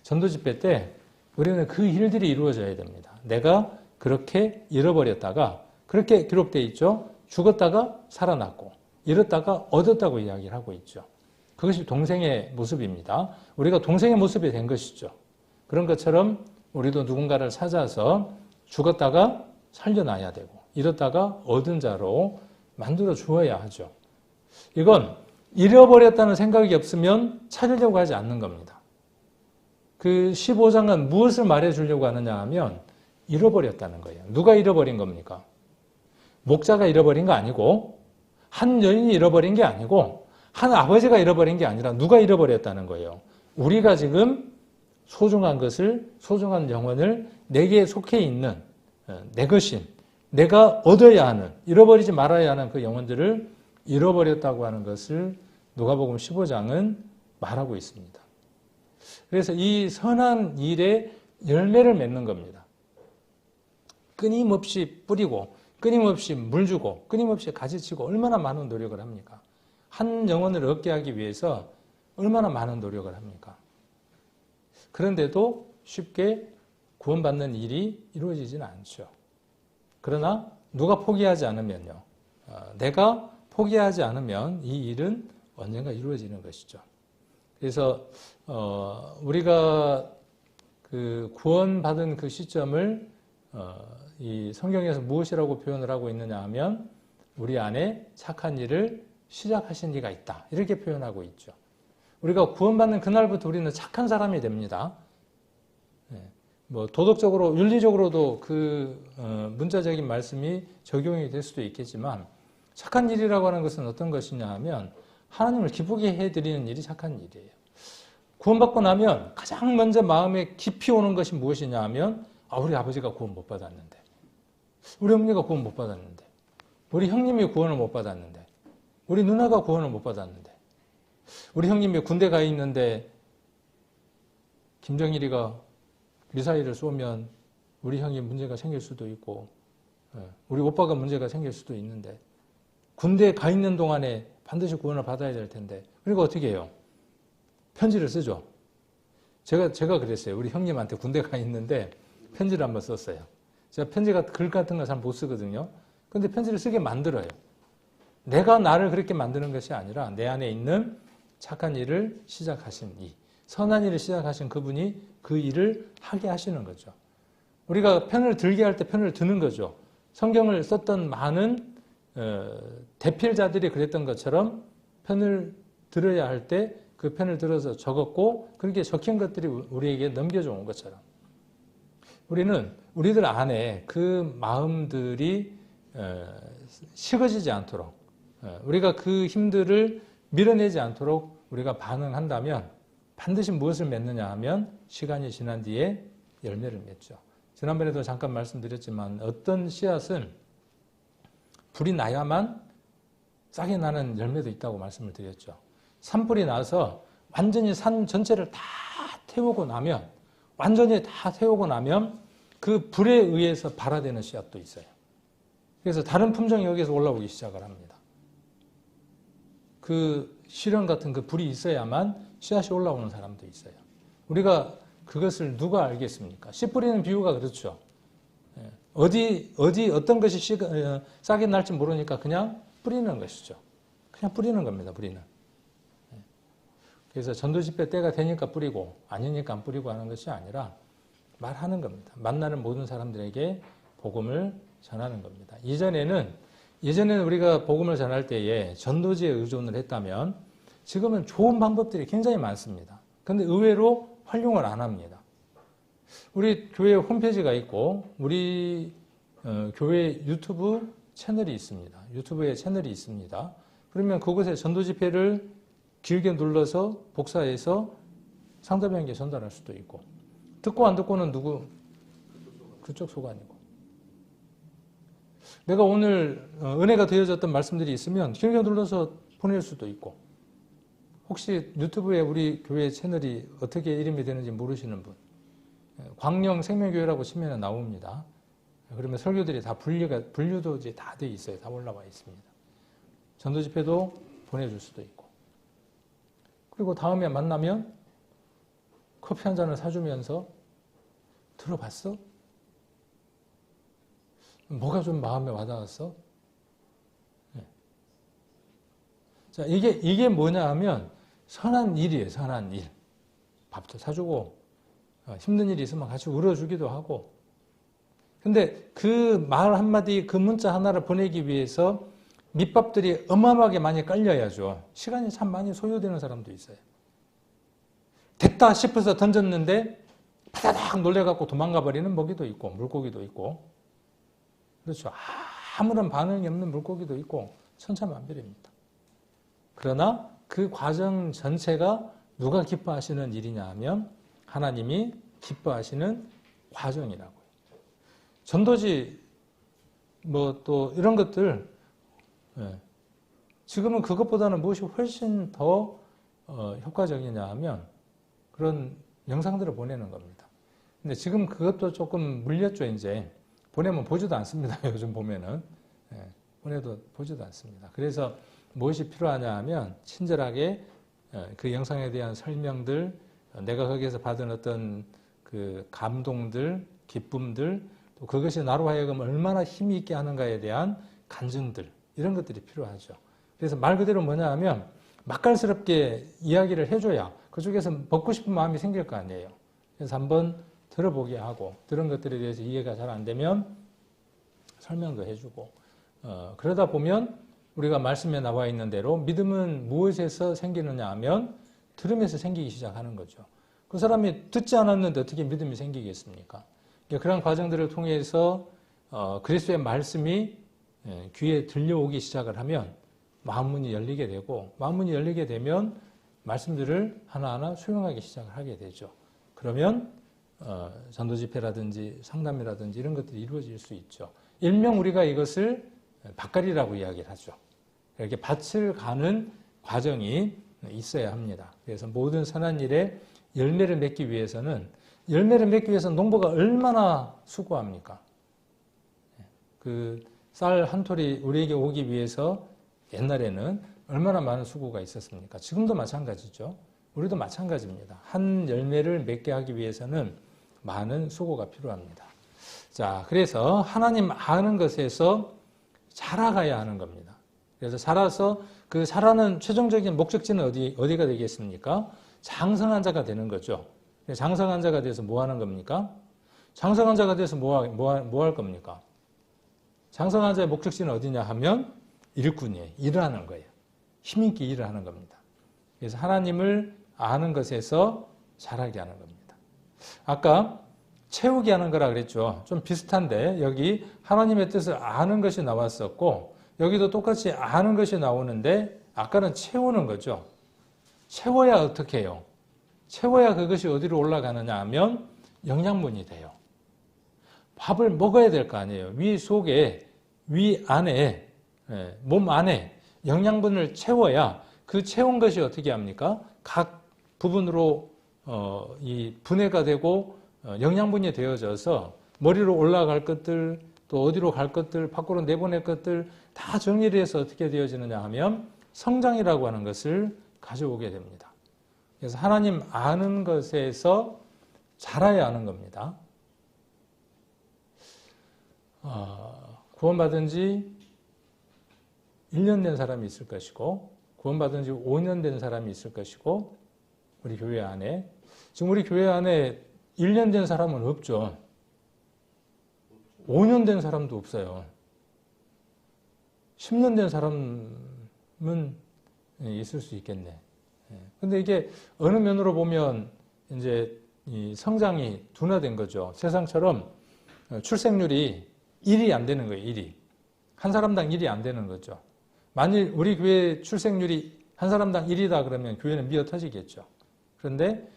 전도 집회 때 우리는 그 일들이 이루어져야 됩니다. 내가 그렇게 잃어버렸다가 그렇게 기록되어 있죠. 죽었다가 살아났고 잃었다가 얻었다고 이야기를 하고 있죠. 그것이 동생의 모습입니다. 우리가 동생의 모습이 된 것이죠. 그런 것처럼 우리도 누군가를 찾아서 죽었다가 살려놔야 되고 잃었다가 얻은 자로 만들어 주어야 하죠. 이건 잃어버렸다는 생각이 없으면 찾으려고 하지 않는 겁니다. 그 15장은 무엇을 말해 주려고 하느냐 하면 잃어버렸다는 거예요. 누가 잃어버린 겁니까? 목자가 잃어버린 거 아니고, 한 여인이 잃어버린 게 아니고, 한 아버지가 잃어버린 게 아니라 누가 잃어버렸다는 거예요. 우리가 지금 소중한 것을, 소중한 영혼을 내게 속해 있는 내 것인, 내가 얻어야 하는, 잃어버리지 말아야 하는 그 영혼들을 잃어버렸다고 하는 것을 누가복음 15장은 말하고 있습니다. 그래서 이 선한 일에 열매를 맺는 겁니다. 끊임없이 뿌리고, 끊임없이 물 주고, 끊임없이 가지치고 얼마나 많은 노력을 합니까? 한 영혼을 얻게 하기 위해서 얼마나 많은 노력을 합니까? 그런데도 쉽게 구원받는 일이 이루어지지는 않죠. 그러나 누가 포기하지 않으면요. 내가 포기하지 않으면 이 일은 언젠가 이루어지는 것이죠. 그래서 우리가 그 구원받은 그 시점을 이 성경에서 무엇이라고 표현을 하고 있느냐 하면 우리 안에 착한 일을 시작하신 이가 있다. 이렇게 표현하고 있죠. 우리가 구원받는 그날부터 우리는 착한 사람이 됩니다. 뭐 도덕적으로, 윤리적으로도 그 문자적인 말씀이 적용이 될 수도 있겠지만 착한 일이라고 하는 것은 어떤 것이냐 하면 하나님을 기쁘게 해드리는 일이 착한 일이에요. 구원받고 나면 가장 먼저 마음에 깊이 오는 것이 무엇이냐 하면 우리 아버지가 구원 못 받았는데, 우리 어머니가 구원 못 받았는데, 우리 형님이 구원을 못 받았는데, 우리 누나가 구원을 못 받았는데, 우리 형님이 군대 가 있는데 김정일이가 미사일을 쏘면 우리 형이 문제가 생길 수도 있고, 우리 오빠가 문제가 생길 수도 있는데, 군대에 가 있는 동안에 반드시 구원을 받아야 될 텐데, 그러니까 어떻게 해요? 편지를 쓰죠. 제가 그랬어요. 우리 형님한테 군대 가 있는데 편지를 한번 썼어요. 제가 글 같은 거 잘 못 쓰거든요. 근데 편지를 쓰게 만들어요. 내가 나를 그렇게 만드는 것이 아니라 내 안에 있는 착한 일을 시작하신 선한 일을 시작하신 그분이 그 일을 하게 하시는 거죠. 우리가 편을 들게 할 때 편을 드는 거죠. 성경을 썼던 많은 대필자들이 그랬던 것처럼 편을 들어야 할 때 그 편을 들어서 적었고, 그렇게 적힌 것들이 우리에게 넘겨져 온 것처럼 우리는 우리들 안에 그 마음들이 식어지지 않도록, 우리가 그 힘들을 밀어내지 않도록 우리가 반응한다면 반드시 무엇을 맺느냐 하면 시간이 지난 뒤에 열매를 맺죠. 지난번에도 잠깐 말씀드렸지만 어떤 씨앗은 불이 나야만 싹이 나는 열매도 있다고 말씀을 드렸죠. 산불이 나서 완전히 산 전체를 다 태우고 나면, 완전히 다 태우고 나면 그 불에 의해서 발화되는 씨앗도 있어요. 그래서 다른 품종이 여기서 올라오기 시작을 합니다. 그 시련 같은 그 불이 있어야만 씨앗이 올라오는 사람도 있어요. 우리가 그것을 누가 알겠습니까? 씨 뿌리는 비유가 그렇죠. 어떤 것이 싹이 날지 모르니까 그냥 뿌리는 것이죠. 그냥 뿌리는 겁니다, 뿌리는. 그래서 전도 집회 때가 되니까 뿌리고 아니니까 안 뿌리고 하는 것이 아니라 말하는 겁니다. 만나는 모든 사람들에게 복음을 전하는 겁니다. 예전에는 우리가 복음을 전할 때에 전도지에 의존을 했다면 지금은 좋은 방법들이 굉장히 많습니다. 그런데 의외로 활용을 안 합니다. 우리 교회 홈페이지가 있고 우리 교회 유튜브 채널이 있습니다. 유튜브에 채널이 있습니다. 그러면 그곳에 전도 집회를 길게 눌러서 복사해서 상담에게 전달할 수도 있고, 듣고 안 듣고는 누구? 그쪽 소관이고. 내가 오늘 은혜가 되어졌던 말씀들이 있으면 길게 눌러서 보낼 수도 있고, 혹시 유튜브에 우리 교회 채널이 어떻게 이름이 되는지 모르시는 분, 광영 생명교회라고 치면 나옵니다. 그러면 설교들이 다 분류도 이제 다 돼 있어요. 다 올라와 있습니다. 전도 집회도 보내줄 수도 있고. 그리고 다음에 만나면 커피 한 잔을 사주면서 들어봤어? 뭐가 좀 마음에 와닿았어? 네. 자, 이게 뭐냐 하면 선한 일이에요. 선한 일. 밥도 사주고 힘든 일이 있으면 같이 울어주기도 하고. 근데 그 말 한마디, 그 문자 하나를 보내기 위해서 밑밥들이 어마어마하게 많이 깔려야죠. 시간이 참 많이 소요되는 사람도 있어요. 됐다 싶어서 던졌는데 바다닥 놀래갖고 도망가 버리는 먹이도 있고 물고기도 있고 그렇죠. 아무런 반응이 없는 물고기도 있고 천차만별입니다. 그러나 그 과정 전체가 누가 기뻐하시는 일이냐 하면 하나님이 기뻐하시는 과정이라고요. 전도지 뭐 또 이런 것들 지금은 그것보다는 무엇이 훨씬 더 효과적이냐 하면 그런 영상들을 보내는 겁니다. 근데 지금 그것도 조금 물렸죠. 이제 보내면 보지도 않습니다. 요즘 보면은 보내도 보지도 않습니다. 그래서 무엇이 필요하냐 하면 친절하게 그 영상에 대한 설명들, 내가 거기에서 받은 어떤 그 감동들, 기쁨들, 또 그것이 나로 하여금 얼마나 힘이 있게 하는가에 대한 간증들, 이런 것들이 필요하죠. 그래서 말 그대로 뭐냐 하면 맛깔스럽게 이야기를 해줘야 그쪽에서 먹고 싶은 마음이 생길 거 아니에요. 그래서 한번 들어보게 하고 들은 것들에 대해서 이해가 잘 안 되면 설명도 해주고 그러다 보면 우리가 말씀에 나와 있는 대로 믿음은 무엇에서 생기느냐 하면 들으면서 생기기 시작하는 거죠. 그 사람이 듣지 않았는데 어떻게 믿음이 생기겠습니까? 그런 과정들을 통해서 그리스도의 말씀이 귀에 들려오기 시작을 하면 마음문이 열리게 되고 마음문이 열리게 되면 말씀들을 하나하나 수용하기 시작을 하게 되죠. 그러면 전도 집회라든지 상담이라든지 이런 것들이 이루어질 수 있죠. 일명 우리가 이것을 밭갈이라고 이야기를 하죠. 이렇게 밭을 가는 과정이 있어야 합니다. 그래서 모든 선한 일에 열매를 맺기 위해서는 농부가 얼마나 수고합니까? 그 쌀 한 톨이 우리에게 오기 위해서 옛날에는 얼마나 많은 수고가 있었습니까? 지금도 마찬가지죠. 우리도 마찬가지입니다. 한 열매를 맺게 하기 위해서는 많은 수고가 필요합니다. 자, 그래서 하나님 아는 것에서 자라가야 하는 겁니다. 그래서 자라서 그 자라는 최종적인 목적지는 어디가 되겠습니까? 장성한 자가 되는 거죠. 장성한 자가 돼서 뭐 하는 겁니까? 장성한 자가 돼서 뭐 할 겁니까? 장성한 자의 목적지는 어디냐 하면 일꾼이에요. 일을 하는 거예요. 힘있게 일을 하는 겁니다. 그래서 하나님을 아는 것에서 자라게 하는 겁니다. 아까 채우게 하는 거라 그랬죠. 좀 비슷한데 여기 하나님의 뜻을 아는 것이 나왔었고 여기도 똑같이 아는 것이 나오는데 아까는 채우는 거죠. 채워야 어떻게 해요? 채워야 그것이 어디로 올라가느냐 하면 영양분이 돼요. 밥을 먹어야 될 거 아니에요. 위 속에, 위 안에, 몸 안에 영양분을 채워야 그 채운 것이 어떻게 합니까? 각 부분으로 이 분해가 되고 영양분이 되어져서 머리로 올라갈 것들, 또 어디로 갈 것들, 밖으로 내보낼 것들 다 정리를 해서 어떻게 되어지느냐 하면 성장이라고 하는 것을 가져오게 됩니다. 그래서 하나님 아는 것에서 자라야 하는 겁니다. 구원받은 지 1년 된 사람이 있을 것이고 구원받은 지 5년 된 사람이 있을 것이고 우리 교회 안에 지금 우리 교회 안에 1년 된 사람은 없죠. 5년 된 사람도 없어요. 10년 된 사람은 있을 수 있겠네. 근데 이게 어느 면으로 보면 이제 이 성장이 둔화된 거죠. 세상처럼 출생률이 1이 안 되는 거예요. 1이. 한 사람당 1이 안 되는 거죠. 만일 우리 교회 출생률이 한 사람당 1이다 그러면 교회는 미어 터지겠죠. 그런데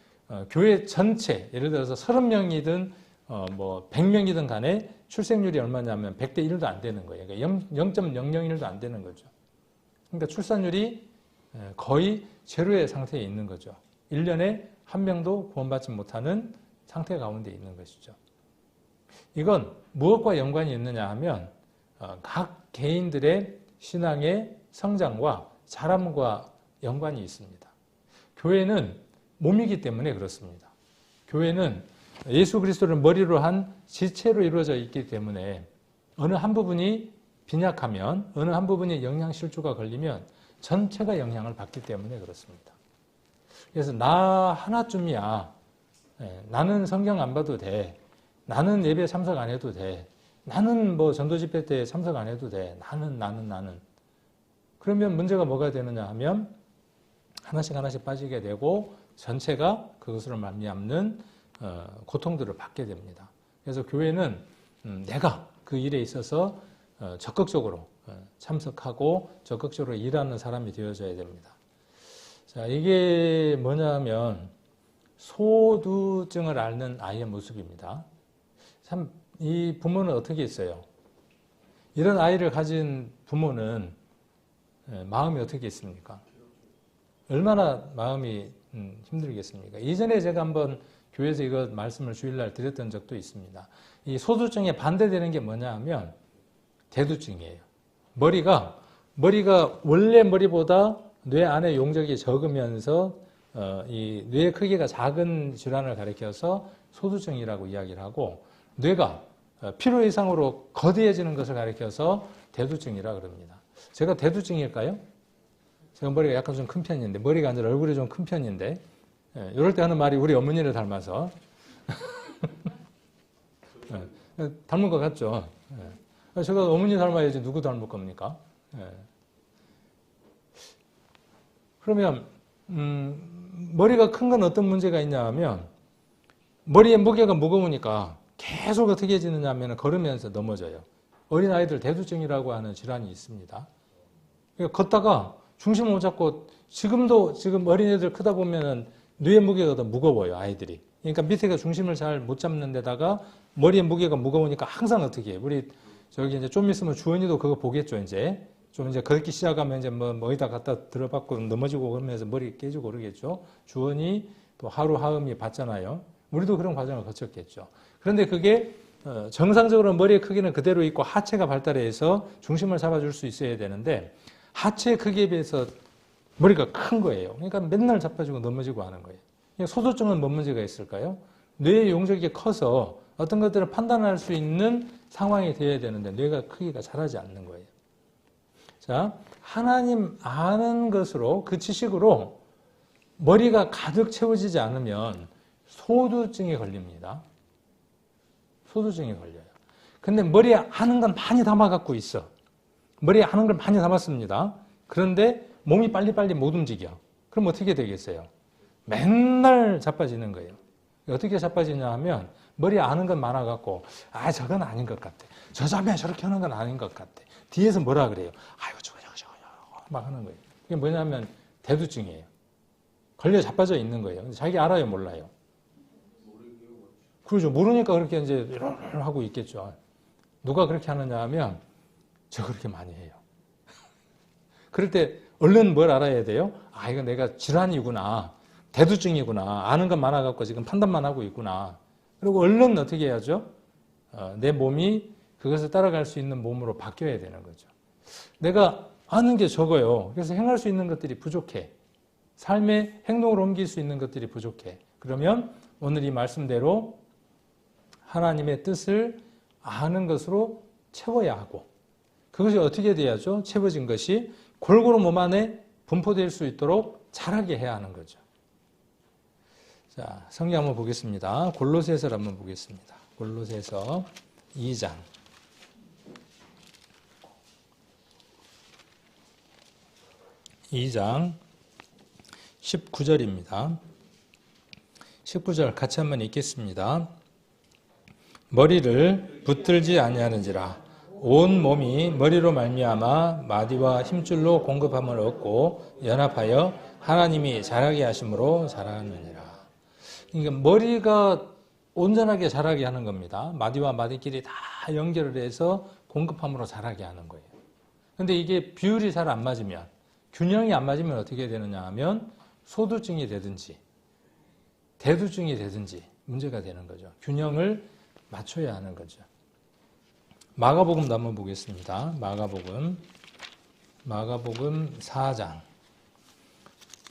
교회 전체 예를 들어서 30명이든 뭐 100명이든 간에 출생률이 얼마냐면 100대 1도 안 되는 거예요. 그러니까 0.001도 안 되는 거죠. 그러니까 출산율이 거의 제로의 상태에 있는 거죠. 1년에 한 명도 구원받지 못하는 상태 가운데 있는 것이죠. 이건 무엇과 연관이 있느냐 하면 각 개인들의 신앙의 성장과 자람과 연관이 있습니다. 교회는 몸이기 때문에 그렇습니다. 교회는 예수 그리스도를 머리로 한 지체로 이루어져 있기 때문에 어느 한 부분이 빈약하면 어느 한 부분이 영양실조가 걸리면 전체가 영향을 받기 때문에 그렇습니다. 그래서 나 하나쯤이야. 나는 성경 안 봐도 돼. 나는 예배 참석 안 해도 돼. 나는 뭐 전도 집회 때 참석 안 해도 돼. 나는. 그러면 문제가 뭐가 되느냐 하면 하나씩 빠지게 되고 전체가 그것으로 말미암는 고통들을 받게 됩니다. 그래서 교회는 내가 그 일에 있어서 적극적으로 참석하고 적극적으로 일하는 사람이 되어져야 됩니다. 자, 이게 뭐냐면 소두증을 앓는 아이의 모습입니다. 참, 이 부모는 어떻게 했어요? 이런 아이를 가진 부모는 마음이 어떻게 있습니까? 얼마나 마음이 힘들겠습니까? 이전에 제가 한번 교회에서 이거 말씀을 주일날 드렸던 적도 있습니다. 이 소두증에 반대되는 게 뭐냐 하면 대두증이에요. 머리가 원래 머리보다 뇌 안에 용적이 적으면서 이 뇌 크기가 작은 질환을 가리켜서 소두증이라고 이야기를 하고, 뇌가 필요 이상으로 거대해지는 것을 가리켜서 대두증이라 그럽니다. 제가 대두증일까요? 제가 머리가 약간 좀 큰 편인데, 머리가 아니라 얼굴이 좀 큰 편인데, 이럴 때 하는 말이 우리 어머니를 닮아서 닮은 것 같죠? 제가 어머니 닮아야지 누구 닮을 겁니까? 그러면 머리가 큰 건 어떤 문제가 있냐 하면, 머리의 무게가 무거우니까 계속 어떻게 해지느냐 하면 걸으면서 넘어져요. 어린아이들 대두증이라고 하는 질환이 있습니다. 그러니까 걷다가 중심을 못 잡고, 지금 어린애들 크다 보면은 뇌의 무게가 더 무거워요, 아이들이. 그러니까 밑에가 중심을 잘 못 잡는 데다가 머리의 무게가 무거우니까 항상 어떻게 해요? 우리 저기 이제 좀 있으면 주원이도 그거 보겠죠, 이제. 좀 이제 걷기 시작하면 이제 뭐 어디다 갖다 들어받고 넘어지고 그러면서 머리 깨지고 그러겠죠. 주원이 또 하루 하음이 받잖아요. 우리도 그런 과정을 거쳤겠죠. 그런데 그게 정상적으로 머리의 크기는 그대로 있고 하체가 발달해서 중심을 잡아줄 수 있어야 되는데, 하체 크기에 비해서 머리가 큰 거예요. 그러니까 맨날 자빠지고 넘어지고 하는 거예요. 소두증은 뭔 문제가 있을까요? 뇌의 용적이 커서 어떤 것들을 판단할 수 있는 상황이 되어야 되는데 뇌가 크기가 자라지 않는 거예요. 자, 하나님 아는 것으로, 그 지식으로 머리가 가득 채워지지 않으면 소두증에 걸립니다. 소두증에 걸려요. 근데 머리에 아는 건 많이 담아갖고 있어. 머리에 아는 걸 많이 담았습니다. 그런데 몸이 빨리빨리 못 움직여. 그럼 어떻게 되겠어요? 맨날 자빠지는 거예요. 어떻게 자빠지냐 하면, 머리에 아는 건 많아갖고, 저건 아닌 것 같아. 저 자매 저렇게 하는 건 아닌 것 같아. 뒤에서 뭐라 그래요? 저거 막 하는 거예요. 이게 뭐냐면 대두증이에요. 걸려 자빠져 있는 거예요. 자기 알아요, 몰라요? 그렇죠. 모르니까 그렇게 이제 하고 있겠죠. 누가 그렇게 하느냐 하면, 저 그렇게 많이 해요. 그럴 때 얼른 뭘 알아야 돼요? 이거 내가 질환이구나. 대두증이구나. 아는 건 많아갖고 지금 판단만 하고 있구나. 그리고 얼른 어떻게 해야죠? 내 몸이 그것을 따라갈 수 있는 몸으로 바뀌어야 되는 거죠. 내가 아는 게 적어요. 그래서 행할 수 있는 것들이 부족해. 삶의 행동으로 옮길 수 있는 것들이 부족해. 그러면 오늘 이 말씀대로 하나님의 뜻을 아는 것으로 채워야 하고, 그것이 어떻게 돼야죠? 채워진 것이 골고루 몸 안에 분포될 수 있도록 자라게 해야 하는 거죠. 자, 성경 한번 보겠습니다. 골로새서를 한번 보겠습니다. 골로새서 2장. 2장 19절입니다. 19절 같이 한번 읽겠습니다. 머리를 붙들지 아니하는지라 온 몸이 머리로 말미암아 마디와 힘줄로 공급함을 얻고 연합하여 하나님이 자라게 하심으로 자라느니라. 그러니까 머리가 온전하게 자라게 하는 겁니다. 마디와 마디끼리 다 연결을 해서 공급함으로 자라게 하는 거예요. 그런데 이게 비율이 잘 안 맞으면, 균형이 안 맞으면 어떻게 되느냐 하면 소두증이 되든지 대두증이 되든지 문제가 되는 거죠. 균형을 맞춰야 하는 거죠. 마가복음도 한번 보겠습니다. 마가복음 4장.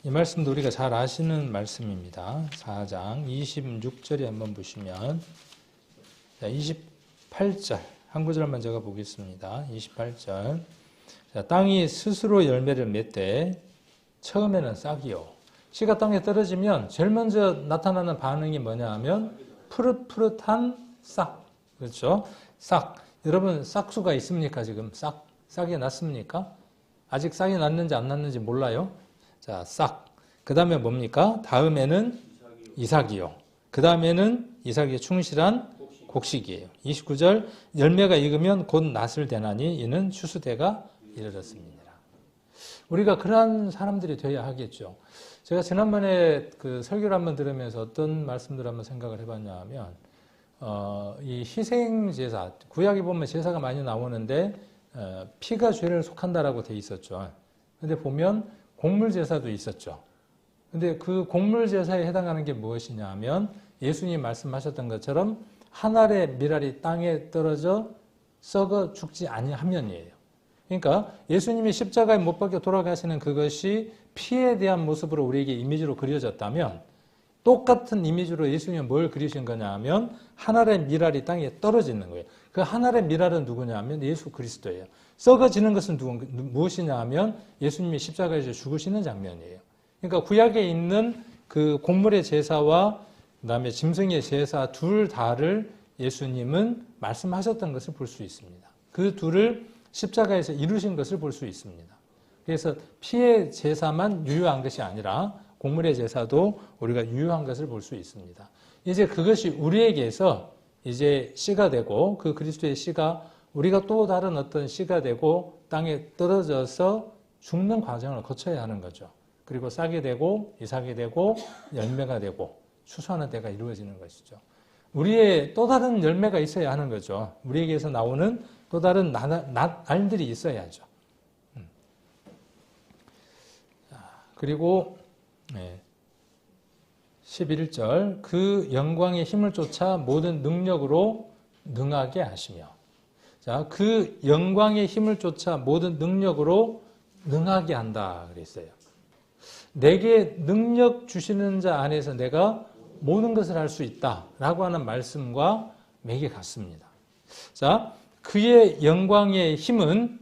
이 말씀도 우리가 잘 아시는 말씀입니다. 4장 26절에 한번 보시면, 28절 한 구절만 제가 보겠습니다. 28절. 자, 땅이 스스로 열매를 맺되 처음에는 싹이요. 씨가 땅에 떨어지면 제일 먼저 나타나는 반응이 뭐냐 하면 푸릇푸릇한 싹. 그렇죠? 싹. 여러분 싹수가 있습니까? 지금 싹이 났습니까? 아직 싹이 났는지 안 났는지 몰라요? 자, 싹. 그 다음에 뭡니까? 다음에는 이삭이요. 그 다음에는 이삭에게 충실한 곡식이에요. 29절 열매가 익으면 곧 낫을 대나니 이는 추수대가 이르렀습니다. 우리가 그러한 사람들이 되어야 하겠죠. 제가 지난번에 그 설교를 한번 들으면서 어떤 말씀들을 한번 생각을 해봤냐 하면 이 희생제사, 구약에 보면 제사가 많이 나오는데 피가 죄를 속한다라고 돼 있었죠. 근데 보면 곡물제사도 있었죠. 근데 그 곡물제사에 해당하는 게 무엇이냐 하면 예수님 말씀하셨던 것처럼 한 알의 밀알이 땅에 떨어져 썩어 죽지 아니하면이에요. 그러니까 예수님이 십자가에 못 박혀 돌아가시는 그것이 피에 대한 모습으로 우리에게 이미지로 그려졌다면 똑같은 이미지로 예수님은 뭘 그리신 거냐 하면 한 알의 밀알이 땅에 떨어지는 거예요. 그 한 알의 밀알은 누구냐 하면 예수 그리스도예요. 썩어지는 것은 무엇이냐 하면 예수님이 십자가에서 죽으시는 장면이에요. 그러니까 구약에 있는 그 곡물의 제사와 그다음에 짐승의 제사 둘 다를 예수님은 말씀하셨던 것을 볼 수 있습니다. 그 둘을 십자가에서 이루신 것을 볼 수 있습니다. 그래서 피의 제사만 유효한 것이 아니라 곡물의 제사도 우리가 유효한 것을 볼 수 있습니다. 이제 그것이 우리에게서 이제 씨가 되고 그 그리스도의 씨가 우리가 또 다른 어떤 씨가 되고 땅에 떨어져서 죽는 과정을 거쳐야 하는 거죠. 그리고 싹이 되고 이삭이 되고 열매가 되고 추수하는 때가 이루어지는 것이죠. 우리의 또 다른 열매가 있어야 하는 거죠. 우리에게서 나오는 또 다른 낫알들이 있어야죠. 그리고 11절 그 영광의 힘을 쫓아 모든 능력으로 능하게 하시며 자, 그 영광의 힘을 쫓아 모든 능력으로 능하게 한다 그랬어요. 내게 능력 주시는 자 안에서 내가 모든 것을 할 수 있다라고 하는 말씀과 맥이 같습니다. 자, 그의 영광의 힘은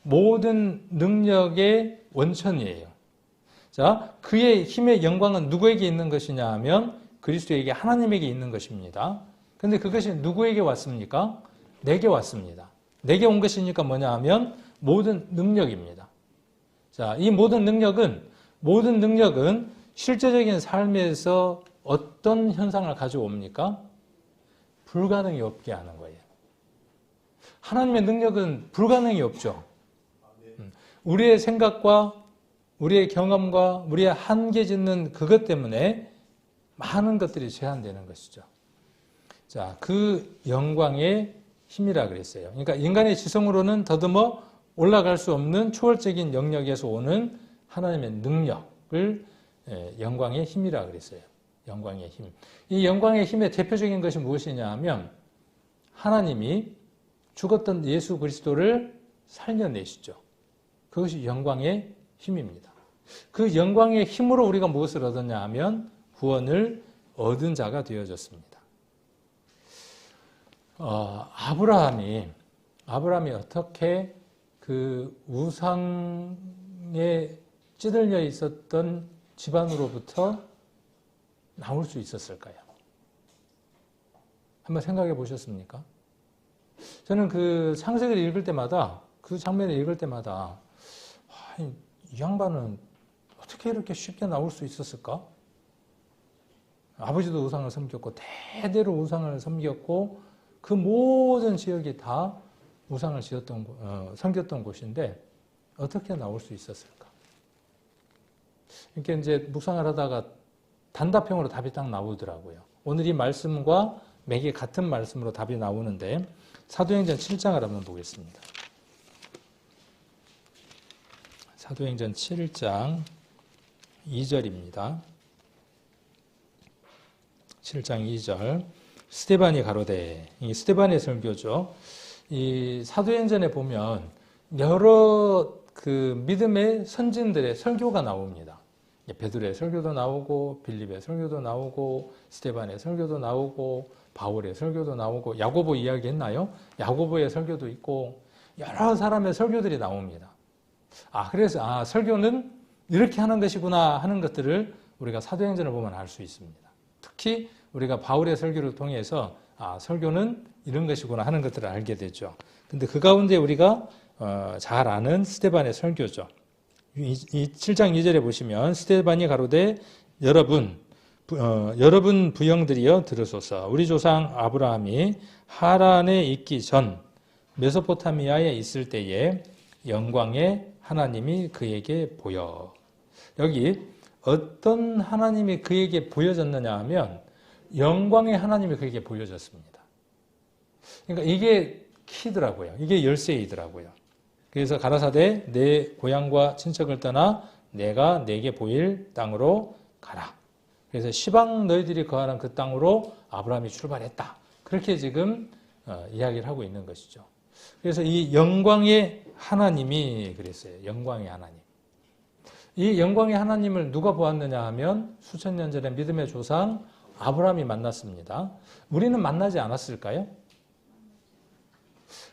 모든 능력의 원천이에요. 자, 그의 힘의 영광은 누구에게 있는 것이냐 하면 그리스도에게 하나님에게 있는 것입니다. 근데 그것이 누구에게 왔습니까? 내게 왔습니다. 내게 온 것이니까 뭐냐 하면 모든 능력입니다. 자, 이 모든 능력은 실제적인 삶에서 어떤 현상을 가져옵니까? 불가능이 없게 하는 거예요. 하나님의 능력은 불가능이 없죠. 우리의 생각과 우리의 경험과 우리의 한계 짓는 그것 때문에 많은 것들이 제한되는 것이죠. 자, 그 영광의 힘이라 그랬어요. 그러니까 인간의 지성으로는 더듬어 올라갈 수 없는 초월적인 영역에서 오는 하나님의 능력을 영광의 힘이라 그랬어요. 영광의 힘. 이 영광의 힘의 대표적인 것이 무엇이냐 하면 하나님이 죽었던 예수 그리스도를 살려내시죠. 그것이 영광의 힘입니다. 그 영광의 힘으로 우리가 무엇을 얻었냐 하면 구원을 얻은 자가 되어졌습니다. 아브라함이 어떻게 그 우상에 찌들려 있었던 집안으로부터 나올 수 있었을까요? 한번 생각해 보셨습니까? 저는 그 창세기를 읽을 때마다 그 장면을 읽을 때마다 이 양반은 어떻게 이렇게 쉽게 나올 수 있었을까? 아버지도 우상을 섬겼고 대대로 우상을 섬겼고 그 모든 지역이 다 우상을 섬겼던 곳인데 어떻게 나올 수 있었을까? 이렇게 이제 묵상을 하다가 단답형으로 답이 딱 나오더라고요. 오늘 이 말씀과 맥이 같은 말씀으로 답이 나오는데 사도행전 7장을 한번 보겠습니다. 사도행전 7장 2절입니다. 7장 2절 스데반이 가로되, 이 스데반의 설교죠. 이 사도행전에 보면 여러 그 믿음의 선진들의 설교가 나옵니다. 베드로의 설교도 나오고 빌립의 설교도 나오고 스데반의 설교도 나오고 바울의 설교도 나오고 야고보 이야기했나요? 야고보의 설교도 있고 여러 사람의 설교들이 나옵니다. 그래서 설교는 이렇게 하는 것이구나 하는 것들을 우리가 사도행전을 보면 알 수 있습니다. 특히 우리가 바울의 설교를 통해서 설교는 이런 것이구나 하는 것들을 알게 되죠. 근데 그 가운데 우리가 잘 아는 스데반의 설교죠. 이 7장 2절에 보시면 스데반이 가로되 여러분 여러분 부형들이여 들으소서. 우리 조상 아브라함이 하란에 있기 전 메소포타미아에 있을 때에 영광의 하나님이 그에게 보여. 여기 어떤 하나님이 그에게 보여졌느냐 하면 영광의 하나님이 그에게 보여졌습니다. 그러니까 이게 키더라고요. 이게 열쇠이더라고요. 그래서 가라사대 내 고향과 친척을 떠나 내가 내게 보일 땅으로 가라. 그래서 시방 너희들이 거하는 그 땅으로 아브라함이 출발했다. 그렇게 지금 이야기를 하고 있는 것이죠. 그래서 이 영광의 하나님이 그랬어요. 영광의 하나님. 이 영광의 하나님을 누가 보았느냐 하면 수천 년 전에 믿음의 조상 아브라함이 만났습니다. 우리는 만나지 않았을까요?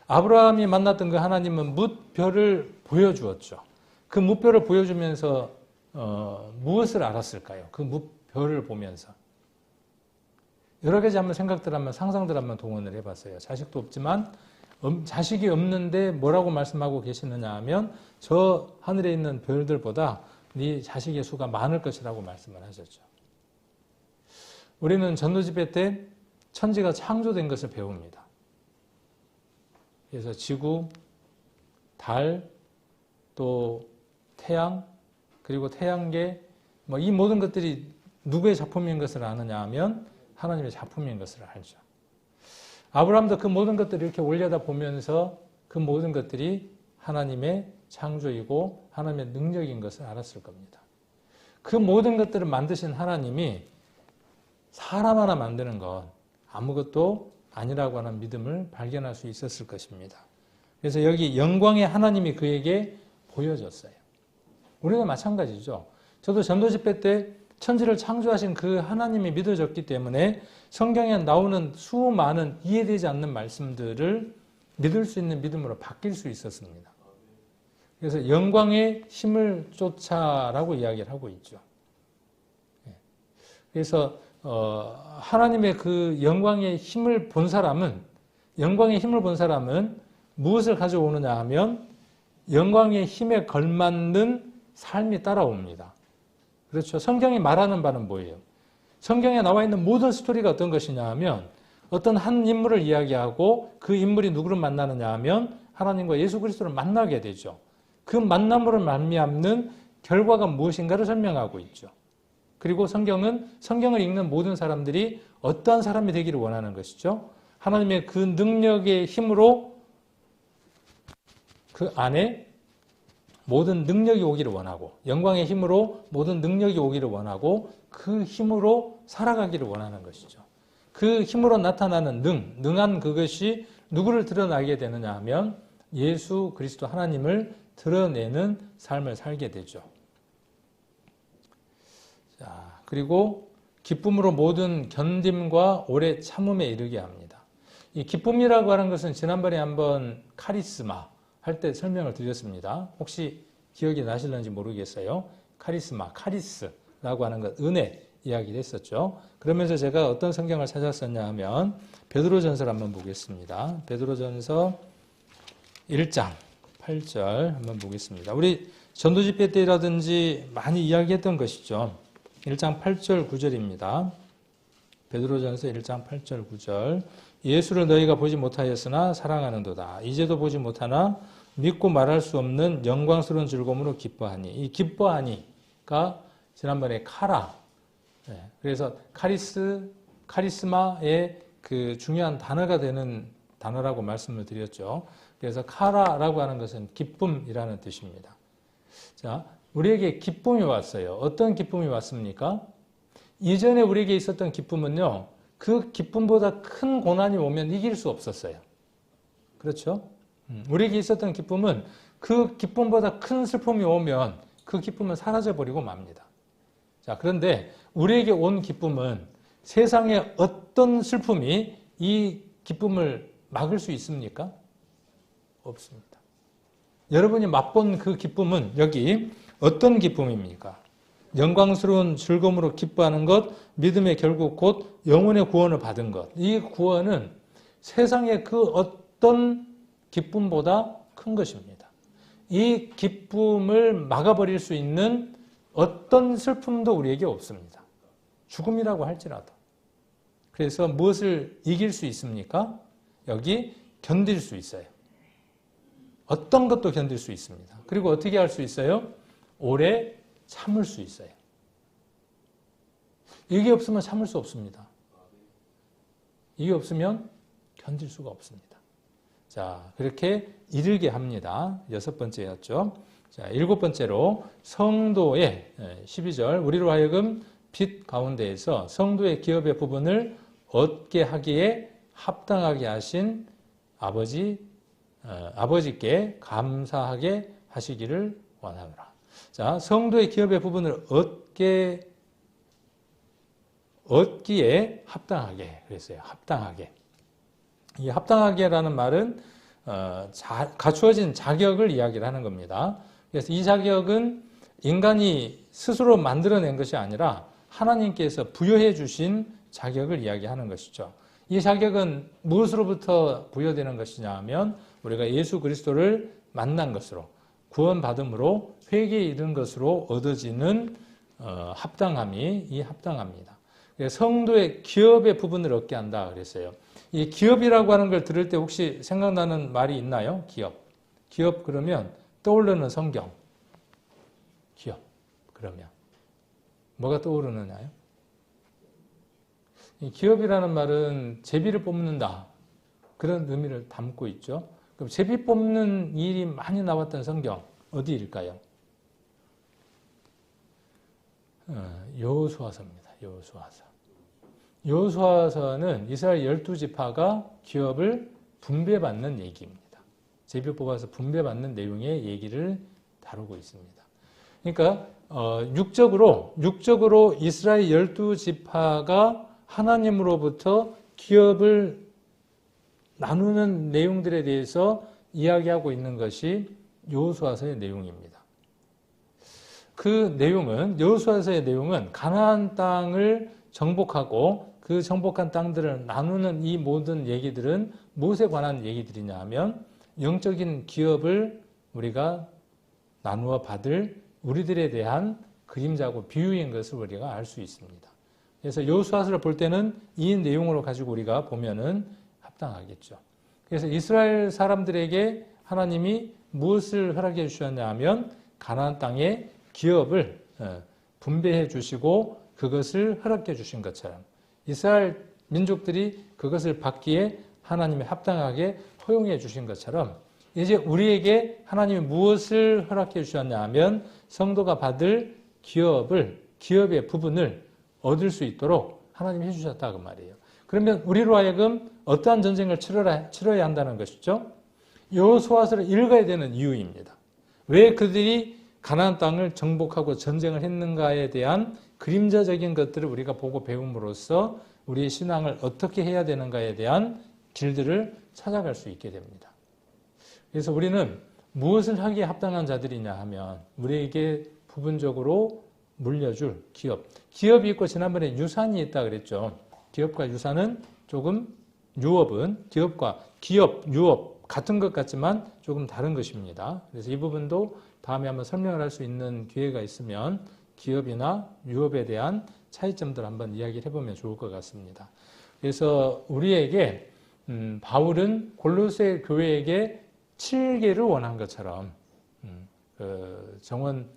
아브라함이 만났던 그 하나님은 뭇별을 보여주었죠. 그 뭇별을 보여주면서 무엇을 알았을까요? 그 뭇별을 보면서. 여러 가지 한번 생각들 한번 상상들 한번 동원을 해봤어요. 자식도 없지만 자식이 없는데 뭐라고 말씀하고 계시느냐 하면 저 하늘에 있는 별들보다 네 자식의 수가 많을 것이라고 말씀을 하셨죠. 우리는 전도집회 때 천지가 창조된 것을 배웁니다. 그래서 지구, 달, 또 태양, 그리고 태양계, 이 모든 것들이 누구의 작품인 것을 아느냐 하면 하나님의 작품인 것을 알죠. 아브라함도 그 모든 것들을 이렇게 올려다보면서 그 모든 것들이 하나님의 창조이고 하나님의 능력인 것을 알았을 겁니다. 그 모든 것들을 만드신 하나님이 사람 하나 만드는 건 아무것도 아니라고 하는 믿음을 발견할 수 있었을 것입니다. 그래서 여기 영광의 하나님이 그에게 보여졌어요. 우리는 마찬가지죠. 저도 전도집회 때 천지를 창조하신 그 하나님이 믿어졌기 때문에 성경에 나오는 수많은 이해되지 않는 말씀들을 믿을 수 있는 믿음으로 바뀔 수 있었습니다. 그래서 영광의 힘을 쫓아라고 이야기를 하고 있죠. 그래서 하나님의 그 영광의 힘을 본 사람은 무엇을 가져오느냐 하면 영광의 힘에 걸맞는 삶이 따라옵니다. 그렇죠. 성경이 말하는 바는 뭐예요? 성경에 나와 있는 모든 스토리가 어떤 것이냐 하면 어떤 한 인물을 이야기하고 그 인물이 누구를 만나느냐 하면 하나님과 예수 그리스도를 만나게 되죠. 그 만남으로 말미암는 결과가 무엇인가를 설명하고 있죠. 그리고 성경을 읽는 모든 사람들이 어떠한 사람이 되기를 원하는 것이죠. 하나님의 그 능력의 힘으로 그 안에 모든 능력이 오기를 원하고 영광의 힘으로 모든 능력이 오기를 원하고 그 힘으로 살아가기를 원하는 것이죠. 그 힘으로 나타나는 능한 그것이 누구를 드러나게 되느냐 하면 예수 그리스도 하나님을 드러내는 삶을 살게 되죠. 자, 그리고 기쁨으로 모든 견딤과 오래 참음에 이르게 합니다. 이 기쁨이라고 하는 것은 지난번에 한번 카리스마 할 때 설명을 드렸습니다. 혹시 기억이 나실는지 모르겠어요. 카리스마, 카리스라고 하는 것, 은혜 이야기를 했었죠. 그러면서 제가 어떤 성경을 찾았었냐 하면 베드로전서를 한번 보겠습니다. 베드로전서 1장 8절 한번 보겠습니다. 우리 전도집회 때라든지 많이 이야기했던 것이죠. 1장 8절 9절입니다. 베드로전서 1장 8절 9절 예수를 너희가 보지 못하였으나 사랑하는도다. 이제도 보지 못하나 믿고 말할 수 없는 영광스러운 즐거움으로 기뻐하니. 이 기뻐하니가 지난번에 카라. 그래서 카리스마의 그 중요한 단어가 되는 단어라고 말씀을 드렸죠. 그래서 카라라고 하는 것은 기쁨이라는 뜻입니다. 자, 우리에게 기쁨이 왔어요. 어떤 기쁨이 왔습니까? 이전에 우리에게 있었던 기쁨은요, 그 기쁨보다 큰 고난이 오면 이길 수 없었어요. 그렇죠? 우리에게 있었던 기쁨은 그 기쁨보다 큰 슬픔이 오면 그 기쁨은 사라져버리고 맙니다. 자, 그런데 우리에게 온 기쁨은 세상의 어떤 슬픔이 이 기쁨을 막을 수 있습니까? 없습니다. 여러분이 맛본 그 기쁨은 여기 어떤 기쁨입니까? 영광스러운 즐거움으로 기뻐하는 것, 믿음의 결국 곧 영혼의 구원을 받은 것. 이 구원은 세상의 그 어떤 기쁨보다 큰 것입니다. 이 기쁨을 막아버릴 수 있는 어떤 슬픔도 우리에게 없습니다. 죽음이라고 할지라도. 그래서 무엇을 이길 수 있습니까? 여기 견딜 수 있어요. 어떤 것도 견딜 수 있습니다. 그리고 어떻게 할 수 있어요? 오래 참을 수 있어요. 이게 없으면 참을 수 없습니다. 이게 없으면 견딜 수가 없습니다. 자, 그렇게 이르게 합니다. 6번째였죠. 자, 7번째로 성도의 12절 우리로 하여금 빛 가운데에서 성도의 기업의 부분을 얻게 하기에 합당하게 하신 아버지께 감사하게 하시기를 원하노라. 자, 성도의 기업의 부분을 얻기에 합당하게 그랬어요. 합당하게. 이 합당하게라는 말은 갖추어진 자격을 이야기를 하는 겁니다. 그래서 이 자격은 인간이 스스로 만들어낸 것이 아니라 하나님께서 부여해 주신 자격을 이야기하는 것이죠. 이 자격은 무엇으로부터 부여되는 것이냐 하면 우리가 예수 그리스도를 만난 것으로 구원받음으로 회개에 이른 것으로 얻어지는 합당함이 이 합당합니다. 성도의 기업의 부분을 얻게 한다 그랬어요. 이 기업이라고 하는 걸 들을 때 혹시 생각나는 말이 있나요? 기업. 기업 그러면 떠오르는 성경. 기업 그러면 뭐가 떠오르느냐요? 이 기업이라는 말은 제비를 뽑는다 그런 의미를 담고 있죠. 그럼 제비 뽑는 일이 많이 나왔던 성경 어디일까요? 여호수아서입니다. 여호수아서. 여호수아서는 이스라엘 12지파가 기업을 분배받는 얘기입니다. 제비 뽑아서 분배받는 내용의 얘기를 다루고 있습니다. 그러니까 육적으로 이스라엘 12지파가 하나님으로부터 기업을 나누는 내용들에 대해서 이야기하고 있는 것이 여호수아서의 내용입니다. 그 내용은 여호수아서의 내용은 가나안 땅을 정복하고 그 정복한 땅들을 나누는 이 모든 얘기들은 무엇에 관한 얘기들이냐 하면 영적인 기업을 우리가 나누어 받을 우리들에 대한 그림자고 비유인 것을 우리가 알 수 있습니다. 그래서 여호수아서를 볼 때는 이 내용으로 가지고 우리가 보면은 합당하겠죠. 그래서 이스라엘 사람들에게 하나님이 무엇을 허락해 주셨냐 하면 가나안 땅의 기업을 분배해 주시고 그것을 허락해 주신 것처럼 이스라엘 민족들이 그것을 받기에 하나님이 합당하게 허용해 주신 것처럼 이제 우리에게 하나님이 무엇을 허락해 주셨냐 하면 성도가 받을 기업의 부분을 얻을 수 있도록 하나님이 해주셨다 그 말이에요. 그러면 우리로 하여금 어떠한 전쟁을 치러야 한다는 것이죠. 여호수아서를 읽어야 되는 이유입니다. 왜 그들이 가나안 땅을 정복하고 전쟁을 했는가에 대한 그림자적인 것들을 우리가 보고 배움으로써 우리의 신앙을 어떻게 해야 되는가에 대한 길들을 찾아갈 수 있게 됩니다. 그래서 우리는 무엇을 하기에 합당한 자들이냐 하면 우리에게 부분적으로 물려줄 기업. 기업이 있고 지난번에 유산이 있다 그랬죠. 기업과 유산은 조금 유업은 유업 같은 것 같지만 조금 다른 것입니다. 그래서 이 부분도 다음에 한번 설명을 할 수 있는 기회가 있으면 기업이나 유업에 대한 차이점들 한번 이야기를 해보면 좋을 것 같습니다. 그래서 우리에게 바울은 골로새 교회에게 7개를 원한 것처럼 정원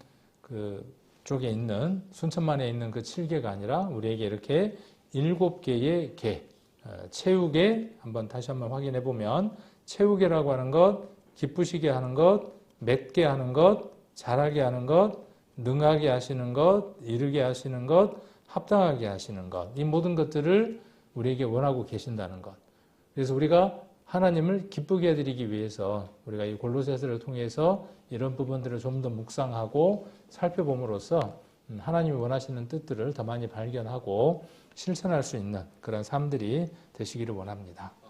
쪽에 있는 순천만에 있는 그 7개가 아니라 우리에게 이렇게 7개의 개, 채우개 한번 다시 한번 확인해 보면 채우개라고 하는 것, 기쁘시게 하는 것, 맺게 하는 것, 잘하게 하는 것, 능하게 하시는 것, 이르게 하시는 것, 합당하게 하시는 것, 이 모든 것들을 우리에게 원하고 계신다는 것. 그래서 우리가 하나님을 기쁘게 해드리기 위해서 우리가 이 골로새서를 통해서 이런 부분들을 좀 더 묵상하고 살펴봄으로써 하나님이 원하시는 뜻들을 더 많이 발견하고 실천할 수 있는 그런 삶들이 되시기를 원합니다.